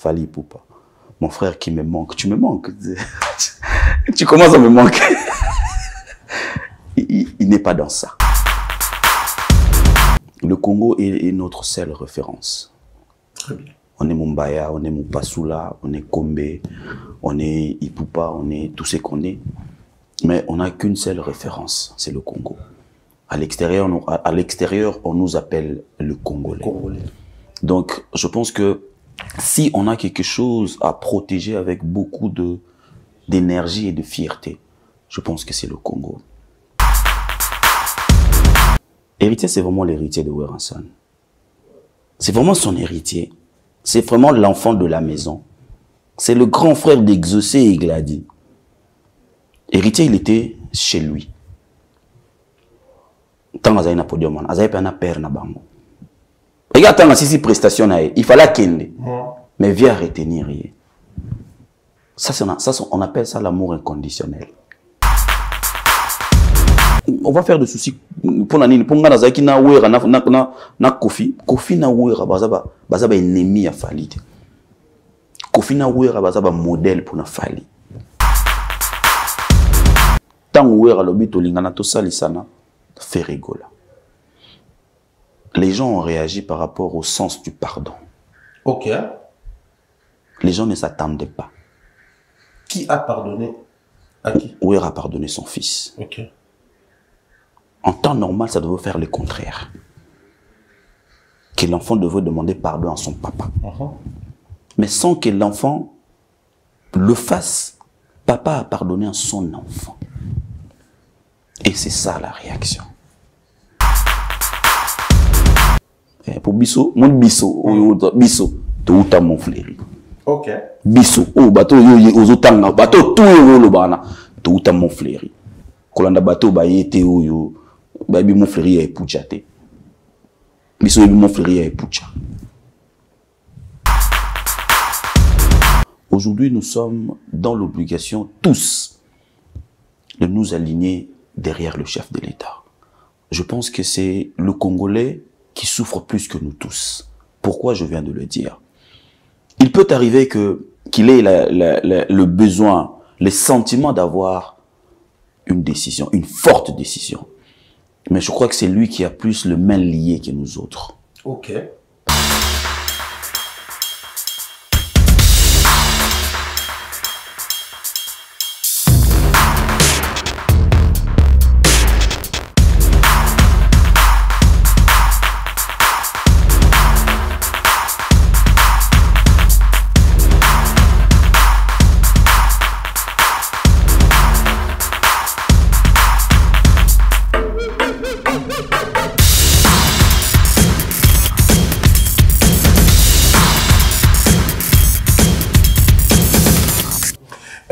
Fally Ipupa. Mon frère qui me manque. Tu me manques. Tu commences à me manquer. Il n'est pas dans ça. Le Congo est notre seule référence. Très bien. On est Mumbaya, on est Mupasula, on est Kombe, on est Ipupa, on est tout ce qu'on est. Mais on n'a qu'une seule référence, c'est le Congo. À l'extérieur, on nous appelle le Congolais. Donc, je pense que si on a quelque chose à protéger avec beaucoup d'énergie et de fierté, je pense que c'est le Congo. Héritier, c'est vraiment l'héritier de Werrason. C'est vraiment son héritier. C'est vraiment l'enfant de la maison. C'est le grand frère d'Exaucé et Glady. Héritier, il était chez lui. Tant qu'il y a un podium, il y a un père na bango. Regarde, tant qu'il y a une prestation, il fallait qu'il mais viens retenir. Ça, on appelle ça l'amour inconditionnel. On va faire des soucis pour l'année. Pour nga nazaki na wera na Kofi. Kofi na wera bazaba ennemi ya Fally. Kofi na wera bazaba modèle pour na Fally. Tant wera lobi to lingana to salisana fait rigoler. Les gens ont réagi par rapport au sens du pardon. Ok. Les gens ne s'attendaient pas. Qui a pardonné à qui? Wera a pardonné son fils. Ok. En temps normal, ça devait faire le contraire. Que l'enfant devait demander pardon à son papa. Mais sans que l'enfant le fasse, papa a pardonné à son enfant. Et c'est ça la réaction. Et pour Bisso, mon Bisso, tout à mon fléri. Ok. Bisso, oh, bateau, yo, otanga, bateau, tout le bana, tout à mon fléri. Kolanda bateau, ba yete, yo. Baby mon frère est pouchate. Biso mon frère est poucha. Aujourd'hui, nous sommes dans l'obligation tous de nous aligner derrière le chef de l'État. Je pense que c'est le Congolais qui souffre plus que nous tous. Pourquoi je viens de le dire? Il peut arriver qu'il ait le besoin, le sentiment d'avoir une décision, une forte décision. Mais je crois que c'est lui qui a plus le main lié que nous autres. Ok.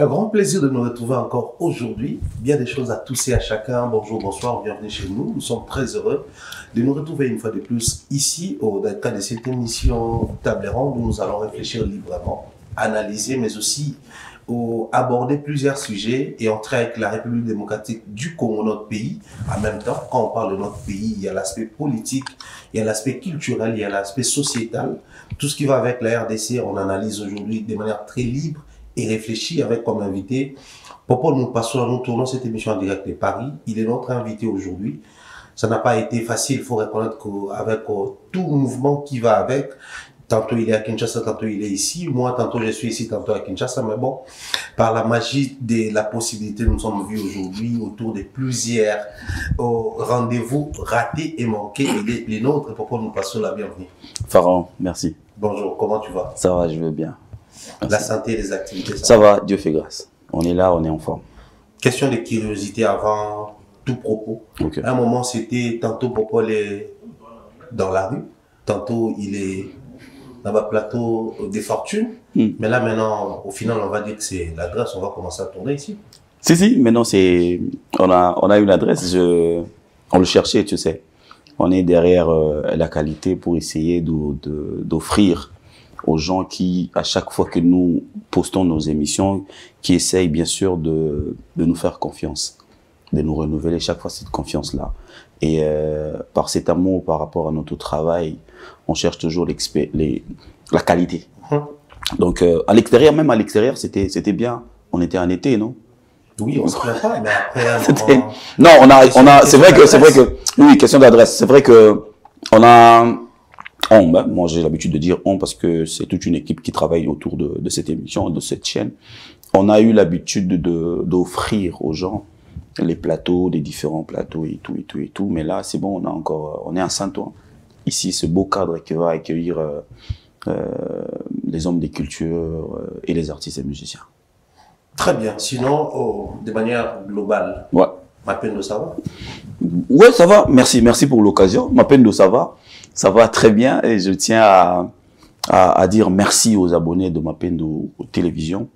Un grand plaisir de nous retrouver encore aujourd'hui. Bien des choses à tous et à chacun. Bonjour, bonsoir, bienvenue chez nous. Nous sommes très heureux de nous retrouver une fois de plus ici, dans le cadre de cette émission Table Ronde, où nous allons réfléchir librement, analyser, mais aussi aborder plusieurs sujets et entrer avec la République démocratique du Congo, notre pays. En même temps, quand on parle de notre pays, il y a l'aspect politique, il y a l'aspect culturel, il y a l'aspect sociétal. Tout ce qui va avec la RDC, on analyse aujourd'hui de manière très libre et réfléchi avec comme invité. Pourquoi nous tournons cette émission en direct de Paris. Il est notre invité aujourd'hui. Ça n'a pas été facile, il faut reconnaître qu'avec tout mouvement qui va avec, tantôt il est à Kinshasa, tantôt il est ici, moi tantôt je suis ici, tantôt à Kinshasa, mais bon, par la magie de la possibilité, nous sommes vus aujourd'hui autour de plusieurs rendez-vous ratés et manqués, et les nôtres. Pourquoi nous passons la bienvenue. Pharaon, merci. Bonjour, comment tu vas? Ça va, je vais bien. Merci. La santé et les activités. Ça va, Dieu fait grâce. On est là, on est en forme. Question de curiosité avant tout propos. Okay. À un moment, c'était tantôt Popol est dans la rue, tantôt il est dans le plateau des fortunes. Mais là, maintenant, au final, on va dire que c'est l'adresse, on va commencer à tourner ici. Si, maintenant, on a une adresse, on le cherchait, tu sais. On est derrière la qualité pour essayer d'offrir aux gens qui, à chaque fois que nous postons nos émissions, qui essayent bien sûr de nous faire confiance, de nous renouveler chaque fois cette confiance-là. Et par cet amour par rapport à notre travail, on cherche toujours la qualité. Donc, à l'extérieur, même à l'extérieur, c'était bien. On était en été, non? Oui, on se plaint pas, mais après, non, c'est vrai que, oui, question d'adresse. C'est vrai que, moi, j'ai l'habitude de dire on parce que c'est toute une équipe qui travaille autour de cette émission, de cette chaîne. On a eu l'habitude d'offrir aux gens les plateaux, des différents plateaux et tout. Mais là, c'est bon, on est à Saint-Ouen. Ici, ce beau cadre qui va accueillir les hommes des cultures et les artistes et musiciens. Très bien. Sinon, de manière globale, ouais. Mapendo, ça va? Ouais, ça va. Merci pour l'occasion. Mapendo, ça va très bien. Et je tiens à dire merci aux abonnés de Mapendo Télévision.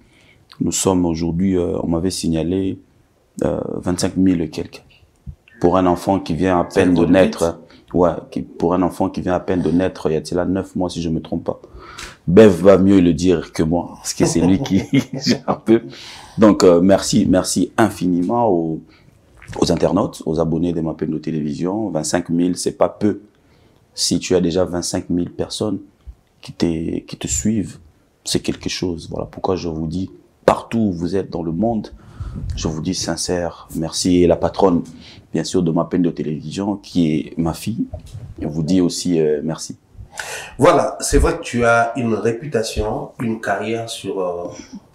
Nous sommes aujourd'hui, on m'avait signalé 25 000 et quelques. Pour un enfant qui vient à peine de naître, pour un enfant qui vient à peine de naître, il y a là 9 mois si je me trompe pas. Bev va mieux le dire que moi, parce que c'est lui qui gère un peu. Donc merci infiniment aux internautes, aux abonnés de Mapendo Télévision. 25 000, c'est pas peu. Si tu as déjà 25 000 personnes qui te suivent, c'est quelque chose. Voilà pourquoi je vous dis, partout où vous êtes dans le monde, je vous dis sincère merci. Et la patronne, bien sûr, de Mapendo Télévision, qui est ma fille, je vous dis aussi merci. Voilà, c'est vrai que tu as une réputation, une carrière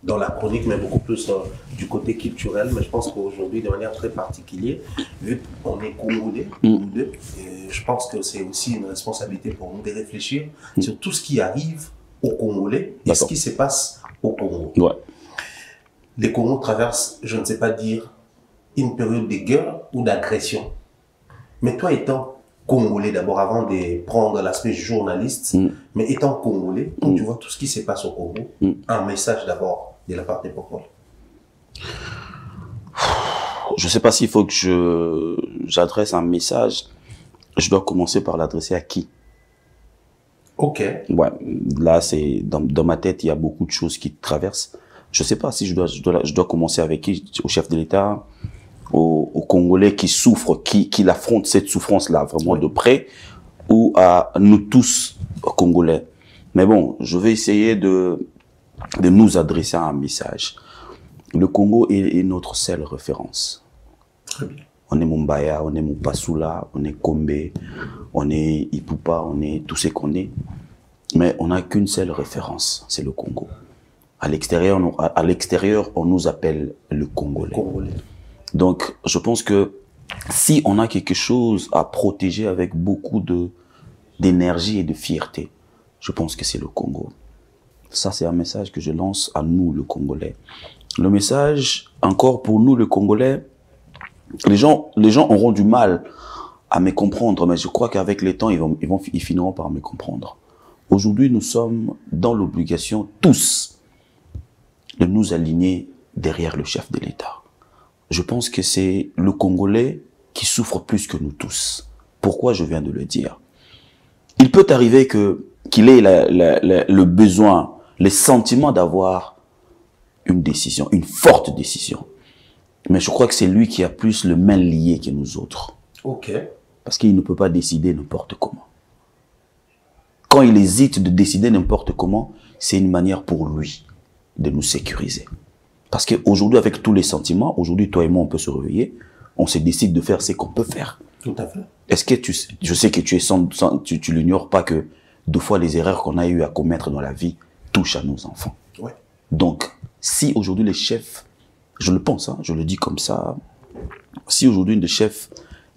dans la chronique, mais beaucoup plus du côté culturel. Mais je pense qu'aujourd'hui, de manière très particulière, vu qu'on est Congolais, nous deux, et je pense que c'est aussi une responsabilité pour nous de réfléchir sur tout ce qui arrive aux Congolais et ce qui se passe au Congo. Ouais. Les Congos traversent, je ne sais pas dire, une période de guerre ou d'agression. Mais toi étant Congolais d'abord, avant de prendre l'aspect journaliste, mais étant Congolais, quand tu vois tout ce qui se passe au Congo, un message d'abord de la part des peuples. Je ne sais pas s'il faut que j'adresse un message. Je dois commencer par l'adresser à qui? Ok. Ouais, là, c'est dans ma tête, il y a beaucoup de choses qui traversent. Je ne sais pas si je dois commencer avec qui? Au chef de l'État, aux Congolais qui souffrent, qui affrontent cette souffrance-là vraiment de près, ou à nous tous, Congolais. Mais bon, je vais essayer de nous adresser un message. Le Congo est notre seule référence. Très bien. On est Mumbaya, on est Mupasula, on est Kombe, on est Ipupa, on est tout ce qu'on est. Mais on n'a qu'une seule référence, c'est le Congo. À l'extérieur, on nous appelle le Congolais. Donc, je pense que si on a quelque chose à protéger avec beaucoup d'énergie et de fierté, je pense que c'est le Congo. Ça, c'est un message que je lance à nous, le Congolais. Le message, encore pour nous, le Congolais, les gens auront du mal à me comprendre, mais je crois qu'avec le temps, ils finiront par me comprendre. Aujourd'hui, nous sommes dans l'obligation, tous, de nous aligner derrière le chef de l'État. Je pense que c'est le Congolais qui souffre plus que nous tous. Pourquoi je viens de le dire? Il peut arriver qu'il ait le besoin, le sentiment d'avoir une décision, une forte décision. Mais je crois que c'est lui qui a plus le main lié que nous autres. Ok. Parce qu'il ne peut pas décider n'importe comment. Quand il hésite de décider n'importe comment, c'est une manière pour lui de nous sécuriser. Parce qu'aujourd'hui, avec tous les sentiments, aujourd'hui, toi et moi, on peut se réveiller, on se décide de faire ce qu'on peut faire. Tout à fait. Est-ce que je sais que tu l'ignores pas que deux fois les erreurs qu'on a eu à commettre dans la vie touchent à nos enfants. Ouais. Donc, si aujourd'hui les chefs, je le pense, je le dis comme ça, si aujourd'hui les chefs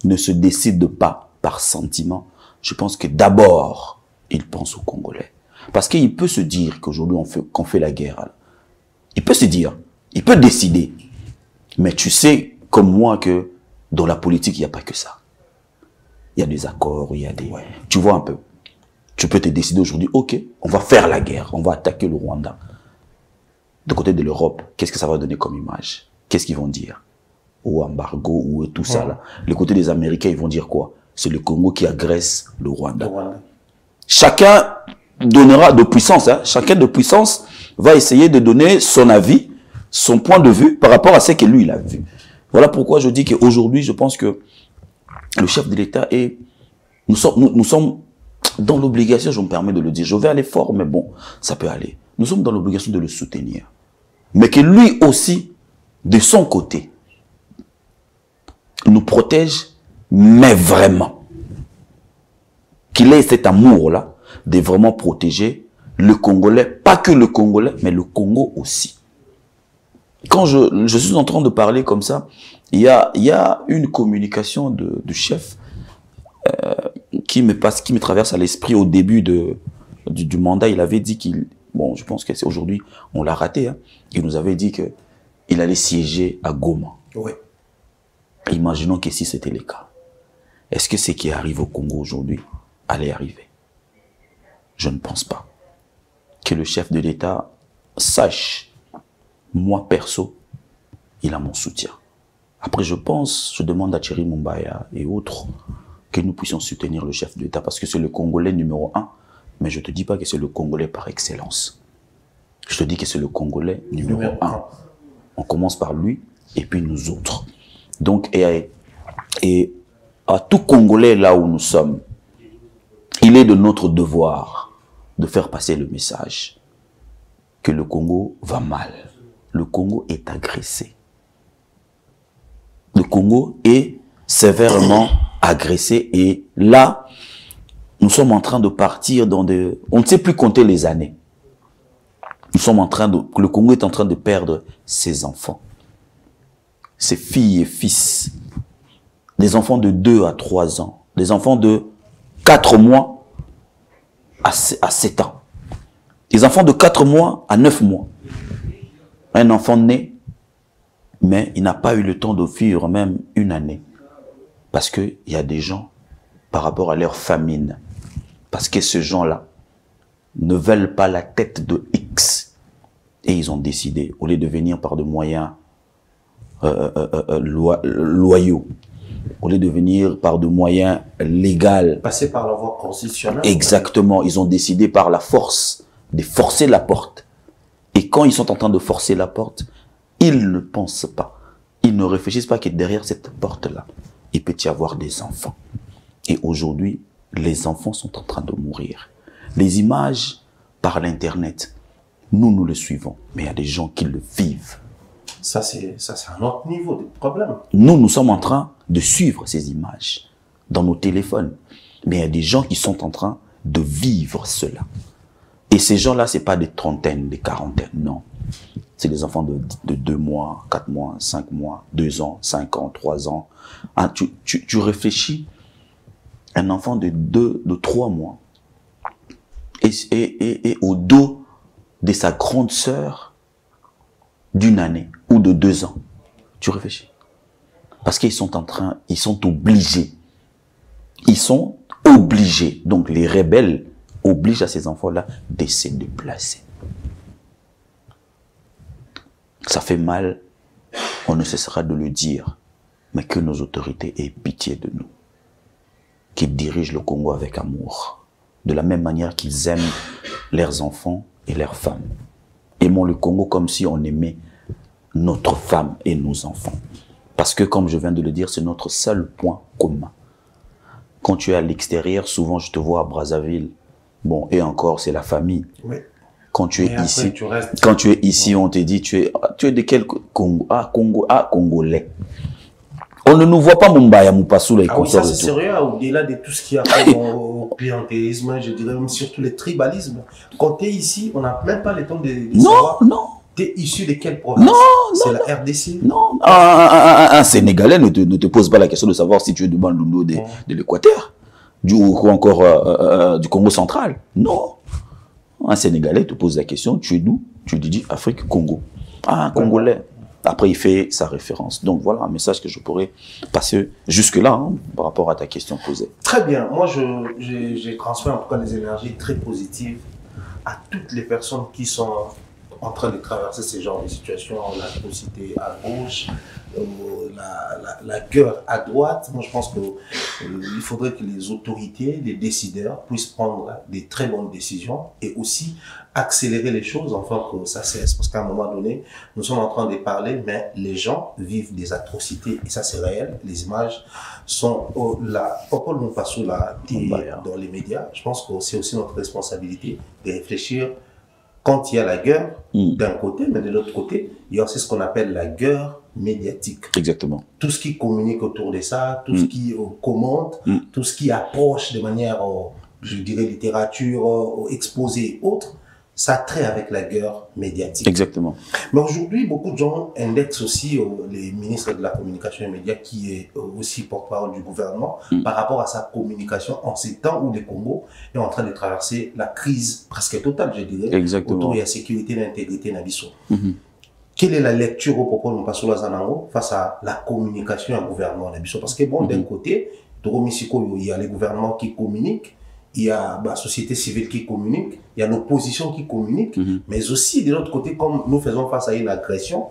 ne se décident pas par sentiment, je pense que d'abord, ils pensent aux Congolais. Parce qu'il peut se dire qu'aujourd'hui qu'on fait la guerre. Il peut se dire, il peut décider. Mais tu sais, comme moi, que dans la politique, il n'y a pas que ça. Il y a des accords, il y a des... Ouais. Tu vois un peu. Tu peux te décider aujourd'hui, ok, on va faire la guerre, on va attaquer le Rwanda. De côté de l'Europe, qu'est-ce que ça va donner comme image? Qu'est-ce qu'ils vont dire? Ou embargo, ou tout ça là. Le côté des Américains, ils vont dire quoi? C'est le Congo qui agresse le Rwanda. Chacun donnera de puissance, chacun de puissance va essayer de donner son avis, son point de vue par rapport à ce que lui il a vu. Voilà pourquoi je dis qu'aujourd'hui, je pense que le chef de l'État est... Nous sommes dans l'obligation, je me permets de le dire. Je vais aller fort, mais bon, ça peut aller. nous sommes dans l'obligation de le soutenir. Mais que lui aussi, de son côté, nous protège, mais vraiment. Qu'il ait cet amour-là de vraiment protéger le Congolais, pas que le Congolais, mais le Congo aussi. Quand je suis en train de parler comme ça, il y a une communication du chef qui me traverse à l'esprit au début du mandat. Il avait dit qu'il, bon, je pense que c'est aujourd'hui, on l'a raté, hein. Il nous avait dit qu'il allait siéger à Goma. Oui. Imaginons que si c'était le cas, est-ce que ce qui arrive au Congo aujourd'hui allait arriver? Je ne pense pas. Que le chef de l'État sache, moi perso, il a mon soutien. Après, je demande à Thierry Mumbaya et autres que nous puissions soutenir le chef de l'État parce que c'est le Congolais numéro 1. Mais je ne te dis pas que c'est le Congolais par excellence. Je te dis que c'est le Congolais numéro 1. On commence par lui et puis nous autres. Donc, et à tout Congolais là où nous sommes, il est de notre devoir de faire passer le message que le Congo va mal. Le Congo est agressé. Le Congo est sévèrement agressé et là, nous sommes en train de partir dans des... On ne sait plus compter les années. Nous sommes en train de... Le Congo est en train de perdre ses enfants. Ses filles et fils. Des enfants de 2 à 3 ans. Des enfants de 4 mois à 7 ans. Des enfants de 4 mois à 9 mois. Un enfant né, mais il n'a pas eu le temps de vivre même une année. Parce qu'il y a des gens, par rapport à leur famine, parce que ces gens-là ne veulent pas la tête de X. Et ils ont décidé, au lieu de venir par des moyens loyaux, au lieu de venir par des moyens légaux. Passer par la voie constitutionnelle. Exactement. Ils ont décidé par la force de forcer la porte. Et quand ils sont en train de forcer la porte, ils ne pensent pas, ils ne réfléchissent pas que derrière cette porte-là, il peut y avoir des enfants. Et aujourd'hui, les enfants sont en train de mourir. Les images par l'Internet, nous le suivons, mais il y a des gens qui le vivent. Ça, c'est un autre niveau de problème. Nous sommes en train de suivre ces images dans nos téléphones. Mais il y a des gens qui sont en train de vivre cela. Et ces gens-là, ce n'est pas des trentaines, des quarantaines, non. C'est des enfants de 2 mois, 4 mois, 5 mois, 2 ans, 5 ans, 3 ans. Ah, tu réfléchis, un enfant de 3 mois et au dos de sa grande sœur d'1 année ou de 2 ans. Tu réfléchis. Parce qu'ils sont ils sont obligés. Ils sont obligés. Donc les rebelles obligent à ces enfants-là de se déplacer. Ça fait mal, on ne cessera de le dire, mais que nos autorités aient pitié de nous, qu'ils dirigent le Congo avec amour, de la même manière qu'ils aiment leurs enfants et leurs femmes. Aimons le Congo comme si on aimait notre femme et nos enfants. Parce que, comme je viens de le dire, c'est notre seul point commun. Quand tu es à l'extérieur, souvent je te vois à Brazzaville, bon, et encore, c'est la famille. Oui. Quand tu es ici, on te dit, tu es de quel Congo? Ah, Congolais. On ne nous voit pas Mumbaya, Moupasoula et oui, ça c'est sérieux, au-delà de tout ce qui a au clientélisme, je dirais même surtout le tribalisme. Quand tu es ici, on n'a même pas le temps de savoir. Non. Tu es issu de quelle province? Non. C'est la RDC? Non. Un Sénégalais ne te pose pas la question de savoir si tu es du Bandundu de l'Équateur, ou encore du Congo central. Non. Un Sénégalais te pose la question, tu es d'où? Tu lui dis Afrique, Congo. Ah, un Congolais. Après, il fait sa référence. Donc, voilà un message que je pourrais passer jusque-là, hein, par rapport à ta question posée. Très bien. Moi, j'ai transféré en tout cas les énergies très positives à toutes les personnes qui sont en train de traverser ce genre de situation, l'atrocité à gauche, la guerre à droite. Moi, je pense qu'il faudrait que les autorités, les décideurs puissent prendre des très bonnes décisions et aussi accélérer les choses afin que ça cesse. Parce qu'à un moment donné, nous sommes en train de parler, mais les gens vivent des atrocités et ça, c'est réel. Les images sont là. Pourquoi nous passons là dans les médias? Je pense que c'est aussi notre responsabilité de réfléchir quand il y a la guerre, d'un côté, mais de l'autre côté, il y a aussi ce qu'on appelle la guerre médiatique. Exactement. Tout ce qui communique autour de ça, tout ce qui commente, tout ce qui approche de manière, je dirais, littérature, exposé et autres, ça a trait avec la guerre médiatique. Exactement. Mais aujourd'hui, beaucoup de gens indexent aussi les ministres de la communication et des médias, qui est aussi porte-parole du gouvernement, par rapport à sa communication en ces temps où le Congo est en train de traverser la crise presque totale, je dirais, exactement, autour de la sécurité et l'intégrité Nabiso. Quelle est la lecture au propos de Mpasola Zanango face à la communication et au gouvernement Nabiso? Parce que bon, d'un côté, il y a les gouvernements qui communiquent, il y a la société civile qui communique, il y a l'opposition qui communique, mais aussi de l'autre côté, comme nous faisons face à une agression,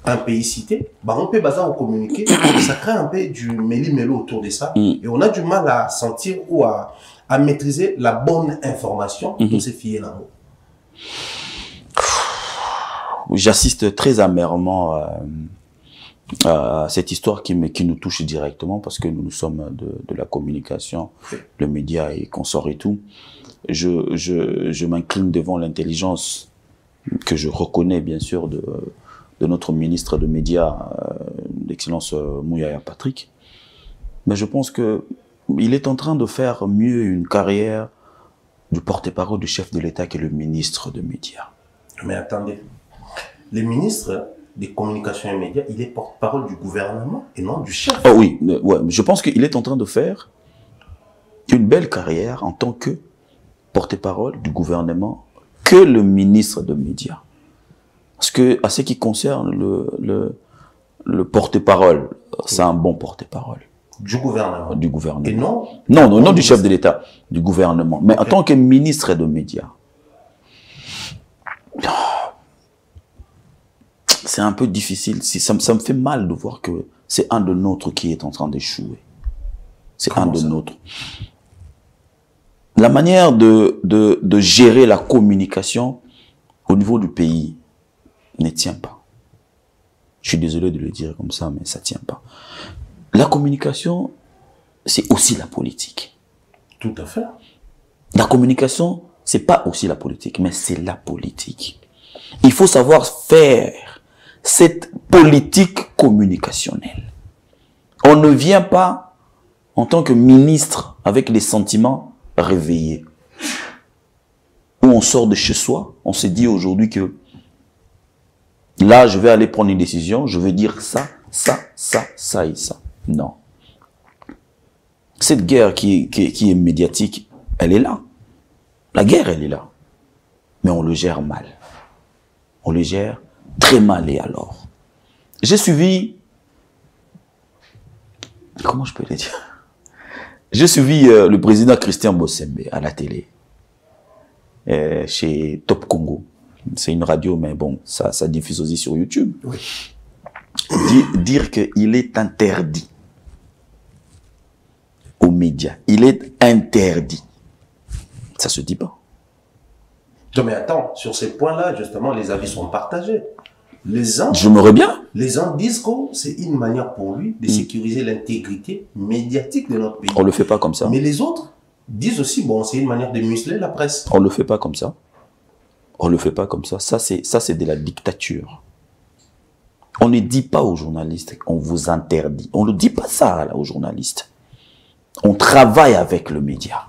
un pays cité, on peut baser au communiquer, ça crée un peu du méli-mélo autour de ça, et on a du mal à sentir ou à maîtriser la bonne information de ces filles-là. J'assiste très amèrement à cette histoire qui nous touche directement, parce que nous sommes de la communication, le média et consorts et tout. Je m'incline devant l'intelligence que je reconnais bien sûr de notre ministre de médias, l'excellence Mouyaya Patrick. Mais je pense que il est en train de faire mieux une carrière du porte-parole du chef de l'État que le ministre de médias. Mais attendez, les ministres des communications et médias, il est porte-parole du gouvernement et non du chef. Oh oui, ouais, je pense qu'il est en train de faire une belle carrière en tant que porte-parole du gouvernement que le ministre de médias. Parce que, à ce qui concerne le porte-parole, c'est un bon porte-parole. Du gouvernement. Du gouvernement. Et non? Non, du chef de l'État, du gouvernement. Mais en tant que ministre de médias, c'est un peu difficile. Ça me fait mal de voir que c'est un de nôtres qui est en train d'échouer. C'est un de nôtres. La manière de gérer la communication au niveau du pays ne tient pas. Je suis désolé de le dire comme ça, mais ça ne tient pas. La communication, c'est aussi la politique. Tout à fait. La communication, c'est pas aussi la politique, mais c'est la politique. Il faut savoir faire cette politique communicationnelle. On ne vient pas en tant que ministre avec les sentiments réveillés. Où on sort de chez soi, on se dit aujourd'hui que là, je vais aller prendre une décision, je vais dire ça, ça, ça, ça et ça. Non. Cette guerre qui est médiatique, elle est là. La guerre, elle est là. Mais on le gère mal. On le gère très mal. Et alors, j'ai suivi, comment je peux le dire, j'ai suivi le président Christian Bossembe à la télé, chez Top Congo. C'est une radio, mais bon, ça diffuse aussi sur YouTube. Oui. Dire qu'il est interdit aux médias. Il est interdit. Ça se dit pas. Non mais attends, sur ces points-là, justement, les avis sont partagés. Les uns, J'aimerais bien. Les uns disent que c'est une manière pour lui de sécuriser l'intégrité médiatique de notre pays. On le fait pas comme ça. Mais les autres disent aussi, bon, c'est une manière de museler la presse. On le fait pas comme ça. On le fait pas comme ça. Ça, c'est de la dictature. On ne dit pas aux journalistes qu'on vous interdit. On ne dit pas ça là, aux journalistes. On travaille avec le média.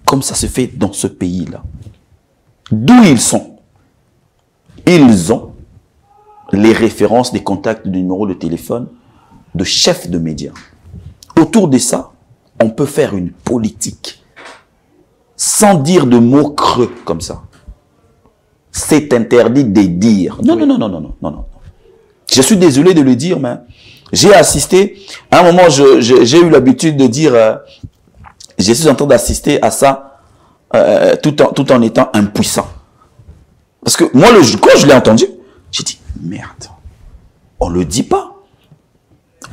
Comme ça se fait dans ce pays-là. D'où ils sont. Ils ont les références des contacts du numéro de téléphone de chefs de médias. Autour de ça, on peut faire une politique sans dire de mots creux comme ça. C'est interdit de dire. Non, non, non, non, non, non, non, non. Je suis désolé de le dire, mais j'ai assisté, à un moment, j'ai eu l'habitude de dire, je suis en train d'assister à ça, tout en étant impuissant. Parce que moi, quand je l'ai entendu, j'ai dit, merde, on le dit pas.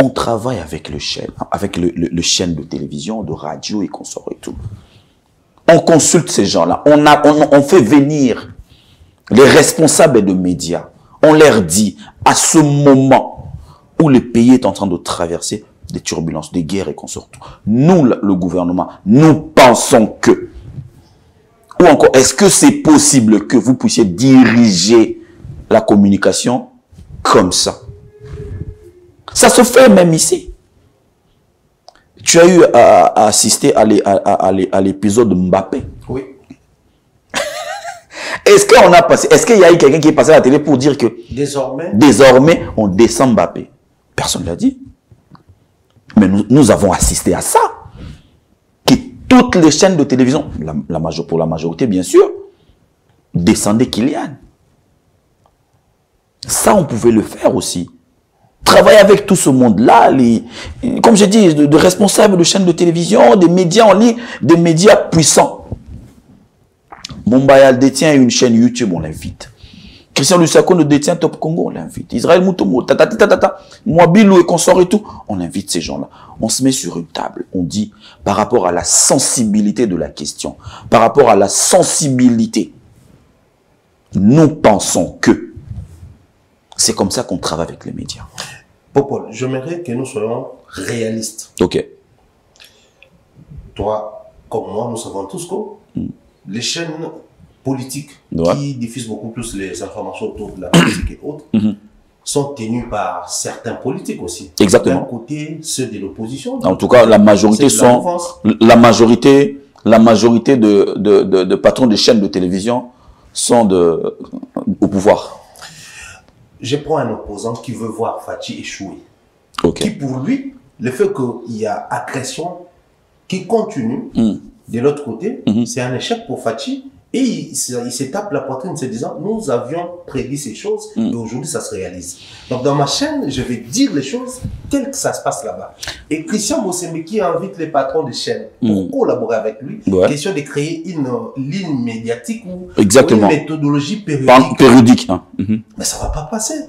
On travaille avec le chaîne de télévision, de radio et consorts et tout. On consulte ces gens-là. On fait venir les responsables de médias. On leur dit, à ce moment où le pays est en train de traverser des turbulences, des guerres et consorts, nous, le gouvernement, nous pensons que Ou encore, est-ce que c'est possible que vous puissiez diriger la communication comme ça? Ça se fait même ici. Tu as eu à assister à l'épisode de Mbappé. Oui. Est-ce qu'on a passé, est-ce qu'il y a eu quelqu'un qui est passé à la télé pour dire que désormais on descend Mbappé? Personne ne l'a dit. Mais nous avons assisté à ça. Que toutes les chaînes de télévision, pour la majorité bien sûr, descendaient Kylian. Ça, on pouvait le faire aussi. Travailler avec tout ce monde-là, comme j'ai dit, de responsables de chaînes de télévision, des médias en ligne, des médias puissants. Mombaya détient une chaîne YouTube, on l'invite. Christian Lusako ne détient Top Congo, on l'invite. Israël Moutomo, Mouabilou et consorts et tout, on invite ces gens-là. On se met sur une table, on dit par rapport à la sensibilité de la question, par rapport à la sensibilité, nous pensons que c'est comme ça qu'on travaille avec les médias. Popol, j'aimerais que nous soyons réalistes. Ok. Toi, comme moi, nous savons tous que les chaînes politiques qui diffusent beaucoup plus les informations autour de la politique et autres sont tenues par certains politiques aussi. Exactement. D'un côté, ceux de l'opposition. En tout cas, la majorité sont la majorité de patrons de chaînes de télévision sont au pouvoir. Je prends un opposant qui veut voir Fachi échouer. Okay. Qui pour lui, le fait qu'il y a agression qui continue de l'autre côté, c'est un échec pour Fachi. Et il se tape la poitrine en se disant, nous avions prédit ces choses et aujourd'hui ça se réalise. Donc dans ma chaîne, je vais dire les choses telles que ça se passe là-bas. Et Christian Mosembe qui invite les patrons de chaîne pour collaborer avec lui, question de créer une ligne médiatique ou une méthodologie périodique. Mais ça va pas passer.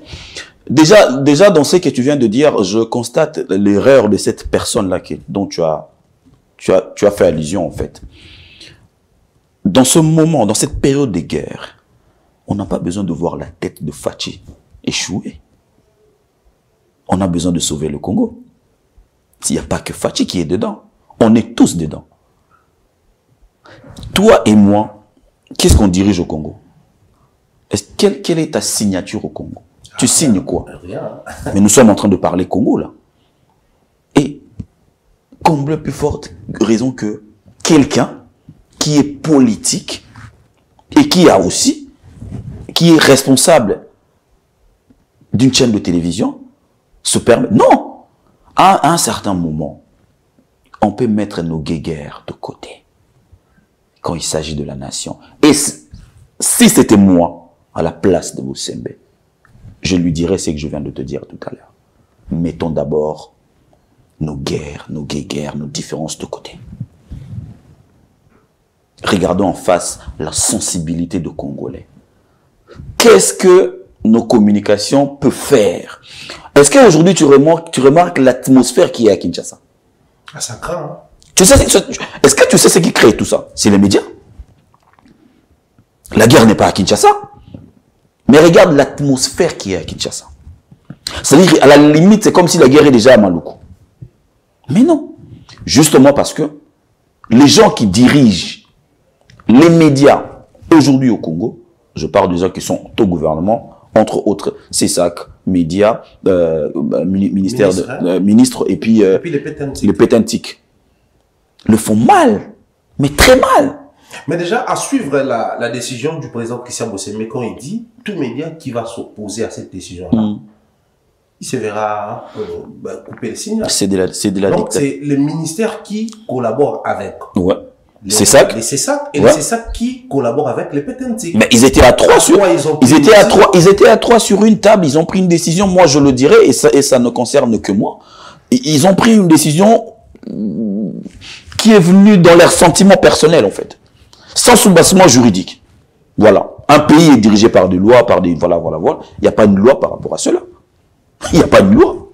Déjà dans ce que tu viens de dire, je constate l'erreur de cette personne-là dont tu as fait allusion en fait. Dans ce moment, dans cette période de guerre, on n'a pas besoin de voir la tête de Fachi échouer. On a besoin de sauver le Congo. S'il n'y a pas que Fachi qui est dedans, on est tous dedans. Toi et moi, qu'est-ce qu'on dirige au Congo? Quelle est ta signature au Congo? Tu signes quoi? Rien. Mais nous sommes en train de parler Congo là. Et comble plus forte raison que quelqu'un qui est politique et qui est responsable d'une chaîne de télévision, se permet... Non! À un certain moment, on peut mettre nos guéguerres de côté quand il s'agit de la nation. Et si c'était moi, à la place de Mosembe, je lui dirais ce que je viens de te dire tout à l'heure. Mettons d'abord nos guerres, nos guéguerres, nos différences de côté. Regardons en face la sensibilité de Congolais. Qu'est-ce que nos communications peuvent faire? Est-ce qu'aujourd'hui tu remarques l'atmosphère qui est à Kinshasa? Ah, ça craint. Hein? Est-ce que tu sais ce qui crée tout ça? C'est les médias. La guerre n'est pas à Kinshasa. Mais regarde l'atmosphère qui est à Kinshasa. C'est-à-dire qu'à la limite, c'est comme si la guerre est déjà à Maluku. Mais non. Justement parce que les gens qui dirigent les médias aujourd'hui au Congo, je parle des gens qui sont au gouvernement, entre autres CESAC, médias, ministre et puis les pétentiques, le font mal, mais très mal. Mais déjà, à suivre la décision du président Christian Mosembe, quand il dit tout média qui va s'opposer à cette décision-là, il se verra couper le signal. C'est de la Donc, c'est le ministère qui collabore avec. Ouais. C'est ça. Les CESAC et les CESAC qui collaborent avec les pétentiques. Mais ils étaient à trois ils étaient à trois sur une table, ils ont pris une décision, moi je le dirais, et ça ne concerne que moi. Ils ont pris une décision qui est venue dans leurs sentiments personnels en fait. Sans soubassement juridique. Voilà. Un pays est dirigé par des lois, par des... Voilà. Il n'y a pas une loi par rapport à cela. Il n'y a pas une loi.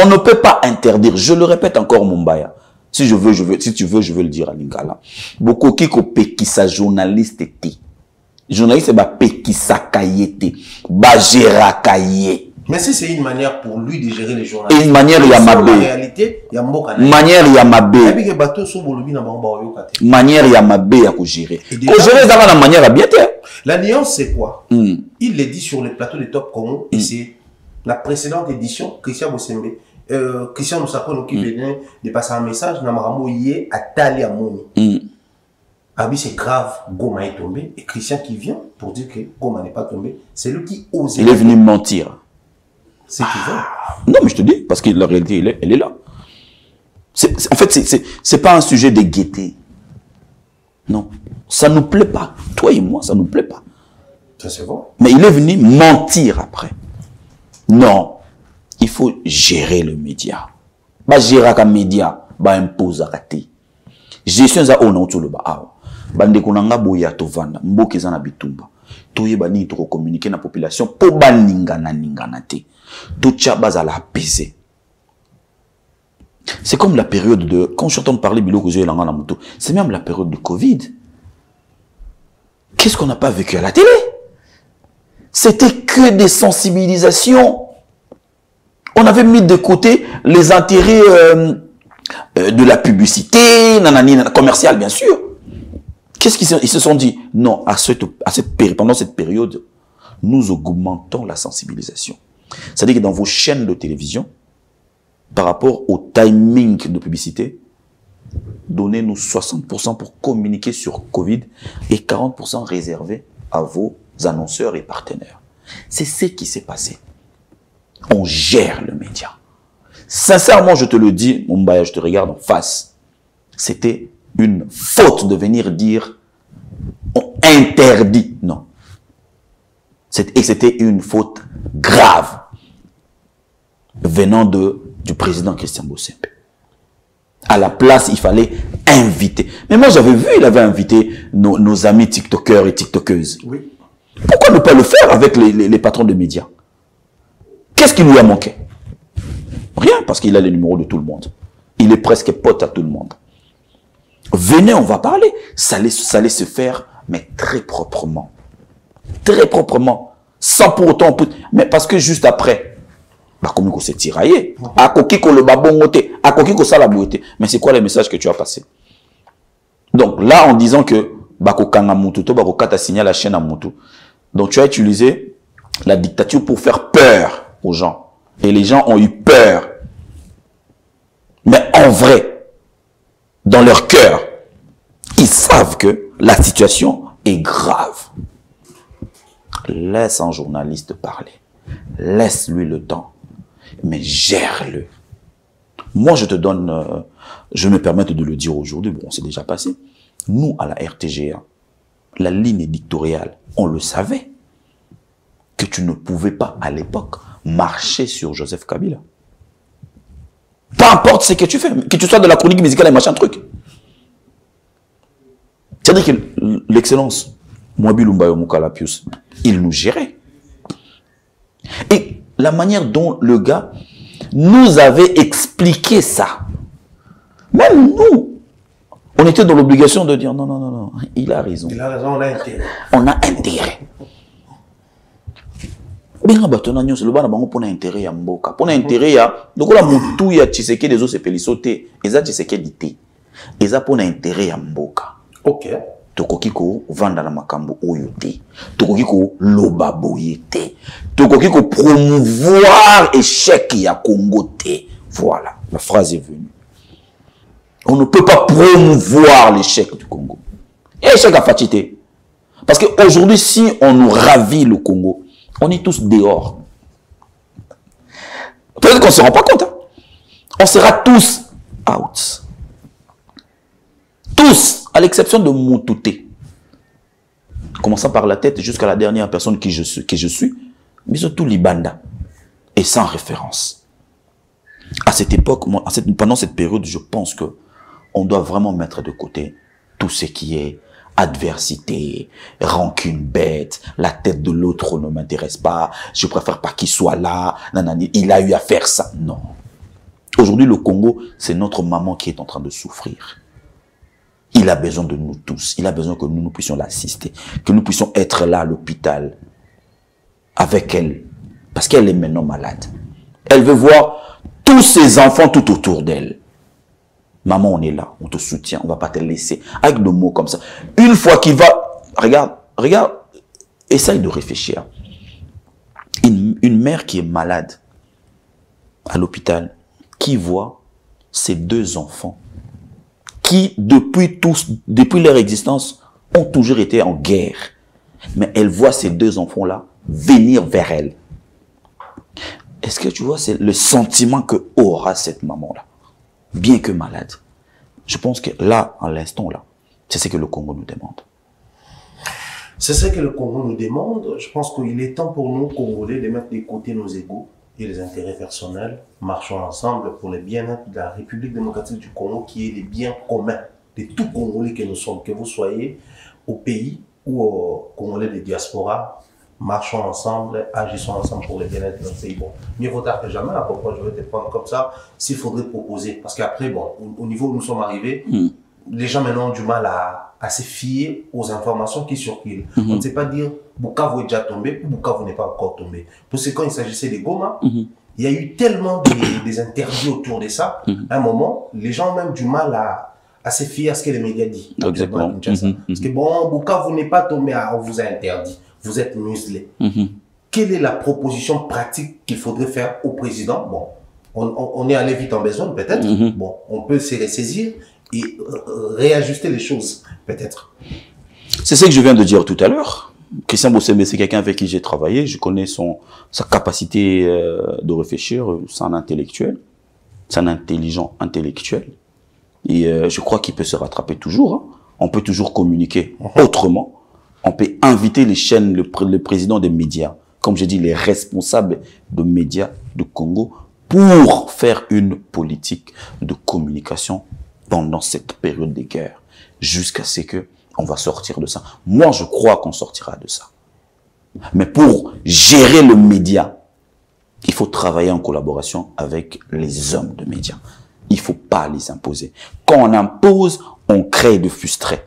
On ne peut pas interdire, je le répète encore Mombaya. Si tu veux, je veux le dire à Lingala. Beaucoup qui sa journaliste était. Journaliste, c'est pekisa kayete. Bajera kaye. Mais si c'est une manière pour lui de gérer les journalistes. Et une manière Yamabé. En réalité, il y a manière Yamabé. Manière Yamabé à gérer. Gérer dans la manière à bien. La nuance, c'est quoi? Il l'a dit sur le plateau de Top Congo, et c'est la précédente édition, Christian Bosembe, Christian Moussakone qui venait de passer un message, Namaramo Yé à Tali Amoni. Ah oui, c'est grave, Goma est tombé, et Christian qui vient pour dire que Goma n'est pas tombé, c'est lui qui ose. Il est venu mentir. C'est qui veut. Non, mais je te dis, parce que la réalité, elle est là. En fait, c'est pas un sujet de gaieté. Non, ça nous plaît pas. Toi et moi, ça nous plaît pas. Ça c'est vrai. Mais il est venu mentir après. Non, il faut gérer le média. Bah gérer un média, bah impose à rater. Gestion ça on a le ba. Bande konanga boya to vanda, mboke za na bitumba. Toye bani to communiquer na population po baningana ningana te. To tchaba za la apaiser. C'est comme la période de... Quand j'entends parler Biloko Zoé Langa na moto, c'est même la période de Covid. Qu'est-ce qu'on n'a pas vécu à la télé? C'était que des sensibilisations. On avait mis de côté les intérêts de la publicité, commerciale bien sûr. Qu'est-ce qu'ils se sont dit? Non, pendant cette période, nous augmentons la sensibilisation. C'est-à-dire que dans vos chaînes de télévision, par rapport au timing de publicité, donnez-nous 60% pour communiquer sur Covid et 40% réservé à vos annonceurs et partenaires. C'est ce qui s'est passé. On gère le média. Sincèrement, je te le dis, Mumbai, je te regarde en face. C'était une faute de venir dire on interdit. Non. Et c'était une faute grave venant du président Christian Bosembe. À la place, il fallait inviter. Mais moi, j'avais vu, il avait invité nos amis TikTokers et TikTokeuses. Oui. Pourquoi ne pas le faire avec les patrons de médias? Qu'est-ce qui lui a manqué? Rien, parce qu'il a les numéros de tout le monde. Il est presque pote à tout le monde. Venez, on va parler. Ça allait se faire, mais très proprement. Très proprement. Sans pour autant... Mais parce que juste après... Bah, comme on s'est tiraillé. À coquille le babongoté, à coquille ça la beauté. Mais c'est quoi le message que tu as passé? Donc là, en disant que bakokanga mutu, to bakokata signal la chaîne à mutu. Donc tu as utilisé la dictature pour faire peur aux gens. Et les gens ont eu peur. Mais en vrai, dans leur cœur, ils savent que la situation est grave. Laisse un journaliste parler. Laisse-lui le temps. Mais gère-le. Moi, je te donne, je me permets de le dire aujourd'hui, bon, c'est déjà passé. Nous, à la RTGA, la ligne éditoriale, on le savait, que tu ne pouvais pas, à l'époque, marcher sur Joseph Kabila. Peu importe ce que tu fais, que tu sois de la chronique musicale et machin truc. C'est-à-dire que l'excellence, Mwabi Lumbayo Mukalapius, il nous gérait. Et la manière dont le gars nous avait expliqué ça, même nous, on était dans l'obligation de dire non, non, non, non, il a raison. Il a raison, on a intérêt. On a intérêt. Bien, c'est le bon pour intérêt à Mboka. Pour intérêt à. Donc, la moutou ya Tshiseke des os et pélissoté. Et ça, Tshiseke dit. Et ça, pour intérêt à Mboka. Ok. Tokokiko vanda na makambo oyote. Tokokiko loba boyete. Tokokiko promouvoir échec ya Congo te. Voilà, la phrase est venue. On ne peut pas promouvoir l'échec du Congo. Et échec à fatité. Parce qu'aujourd'hui, si on nous ravit le Congo, on est tous dehors. Peut-être qu'on ne se rend pas compte. Hein? On sera tous out. Tous, à l'exception de Moutouté. Commençant par la tête jusqu'à la dernière personne que je suis, mais surtout Libanda. Et sans référence. À cette époque, pendant cette période, je pense que on doit vraiment mettre de côté tout ce qui est adversité, rancune bête, la tête de l'autre ne m'intéresse pas, je préfère pas qu'il soit là, nanani, il a eu à faire ça. Non. Aujourd'hui, le Congo, c'est notre maman qui est en train de souffrir. Il a besoin de nous tous. Il a besoin que nous puissions l'assister, que nous puissions être là à l'hôpital avec elle. Parce qu'elle est maintenant malade. Elle veut voir tous ses enfants tout autour d'elle. Maman, on est là, on te soutient, on va pas te laisser. Avec des mots comme ça. Une fois qu'il va... Regarde, essaye de réfléchir. Une mère qui est malade à l'hôpital, qui voit ses 2 enfants, qui depuis leur existence, ont toujours été en guerre. Mais elle voit ces 2 enfants-là venir vers elle. Est-ce que tu vois, c'est le sentiment que aura cette maman-là, bien que malade. Je pense que là, à l'instant là, c'est ce que le Congo nous demande. C'est ce que le Congo nous demande. Je pense qu'il est temps pour nous, Congolais, de mettre de côté nos égos et les intérêts personnels. Marchons ensemble pour le bien-être de la République démocratique du Congo, qui est le bien commun de tout Congolais que nous sommes, que vous soyez au pays ou aux Congolais de diaspora. Marchons ensemble, agissons ensemble pour le bien-être de notre pays. Bon, mieux vaut tard que jamais. À pourquoi je vais te prendre comme ça, s'il faudrait proposer. Parce qu'après, bon, au niveau où nous sommes arrivés, les gens maintenant ont du mal à se fier aux informations qui circulent. On ne sait pas dire Bukavu est déjà tombé ou Bukavu n'est pas encore tombé. Parce que quand il s'agissait des Goma, il y a eu tellement des interdits autour de ça. À un moment, les gens ont même du mal à se fier à ce que les médias disent. Exactement. Parce que bon, Bukavu n'est pas tombé, on vous a interdit. Vous êtes muselé. Quelle est la proposition pratique qu'il faudrait faire au président? Bon, on est allé vite en besoin, peut-être. Bon, on peut se ressaisir et réajuster les choses, peut-être. C'est ce que je viens de dire tout à l'heure. Christian Bossembe, c'est quelqu'un avec qui j'ai travaillé. Je connais sa capacité de réfléchir, son intellectuel, son intelligent intellectuel. Et je crois qu'il peut se rattraper toujours. Hein. On peut toujours communiquer autrement. On peut inviter les chaînes, le président des médias, comme je dis, les responsables de médias du Congo, pour faire une politique de communication pendant cette période de guerre, jusqu'à ce que on va sortir de ça. Moi, je crois qu'on sortira de ça. Mais pour gérer le média, il faut travailler en collaboration avec les hommes de médias. Il ne faut pas les imposer. Quand on impose, on crée de frustrés.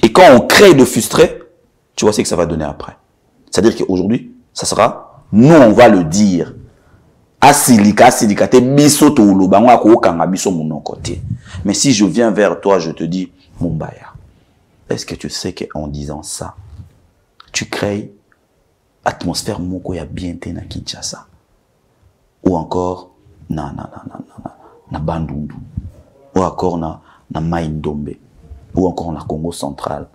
Et quand on crée de frustrés, tu vois ce que ça va donner après. C'est-à-dire qu'aujourd'hui, ça sera, nous on va le dire. Mais si je viens vers toi, je te dis, Mumbaya, est-ce que tu sais qu'en disant ça, tu crées atmosphère moko ya bien te na Kinshasa? Ou encore, na Bandundu. Ou encore na Maïndombe. Ou encore na Congo central.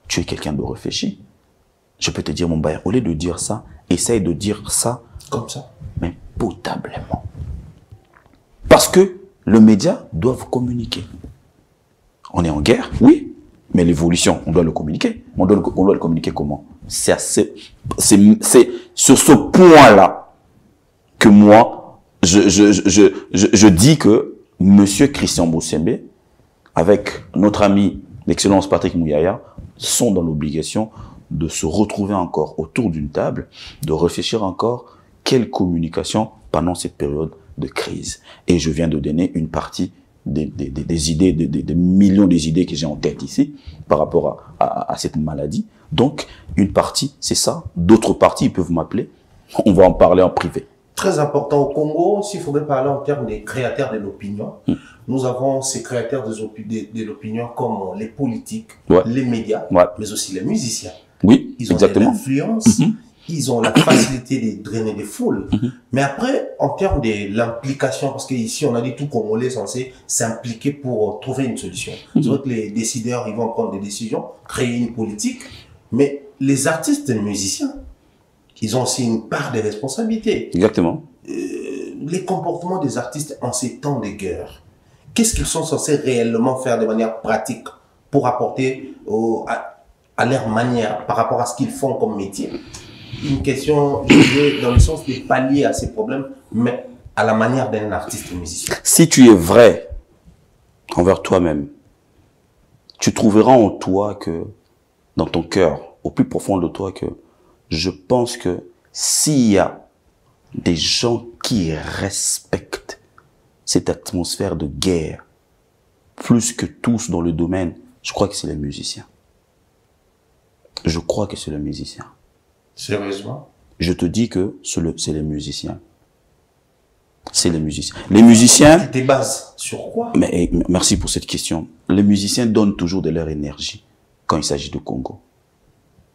Tu es quelqu'un de réfléchi. Je peux te dire, Mumbaya, au lieu de dire ça, essaye de dire ça comme ça, mais potablement. Parce que les médias doivent communiquer. On est en guerre, oui, mais l'évolution, on doit le communiquer. On doit le communiquer comment? C'est sur ce point-là que moi, je dis que Monsieur Christian Bossembe, avec notre ami l'excellence Patrick Mouyaya, sont dans l'obligation de se retrouver encore autour d'une table, de réfléchir encore quelle communication pendant cette période de crise. Et je viens de donner une partie des idées, des millions d'idées que j'ai en tête ici par rapport à cette maladie. Donc, une partie, c'est ça. D'autres parties, ils peuvent m'appeler. On va en parler en privé. Très important au Congo, s'il faudrait parler en termes des créateurs de l'opinion, nous avons ces créateurs de l'opinion comme les politiques, les médias, mais aussi les musiciens. Oui, ils ont de l'influence, ils ont la facilité de drainer des foules. Mais après, en termes de l'implication, parce qu'ici, on a dit tout Congolais est censé s'impliquer pour trouver une solution. C'est vrai que les décideurs, ils vont prendre des décisions, créer une politique, mais les artistes et les musiciens, ils ont aussi une part de responsabilité. Exactement. Les comportements des artistes en ces temps de guerre, qu'est-ce qu'ils sont censés réellement faire de manière pratique pour apporter à leur manière, par rapport à ce qu'ils font comme métier? Une question, je dirais, dans le sens de pallier à ces problèmes, mais à la manière d'un artiste musicien. Si tu es vrai envers toi-même, tu trouveras en toi que, dans ton cœur, au plus profond de toi, que je pense que s'il y a des gens qui respectent cette atmosphère de guerre, plus que tous dans le domaine, je crois que c'est les musiciens. Je crois que c'est le musicien. Sérieusement? Je te dis que c'est les musiciens. C'est les musiciens. Les musiciens... Tu te bases sur quoi? Mais merci pour cette question. Les musiciens donnent toujours de leur énergie quand il s'agit de Congo.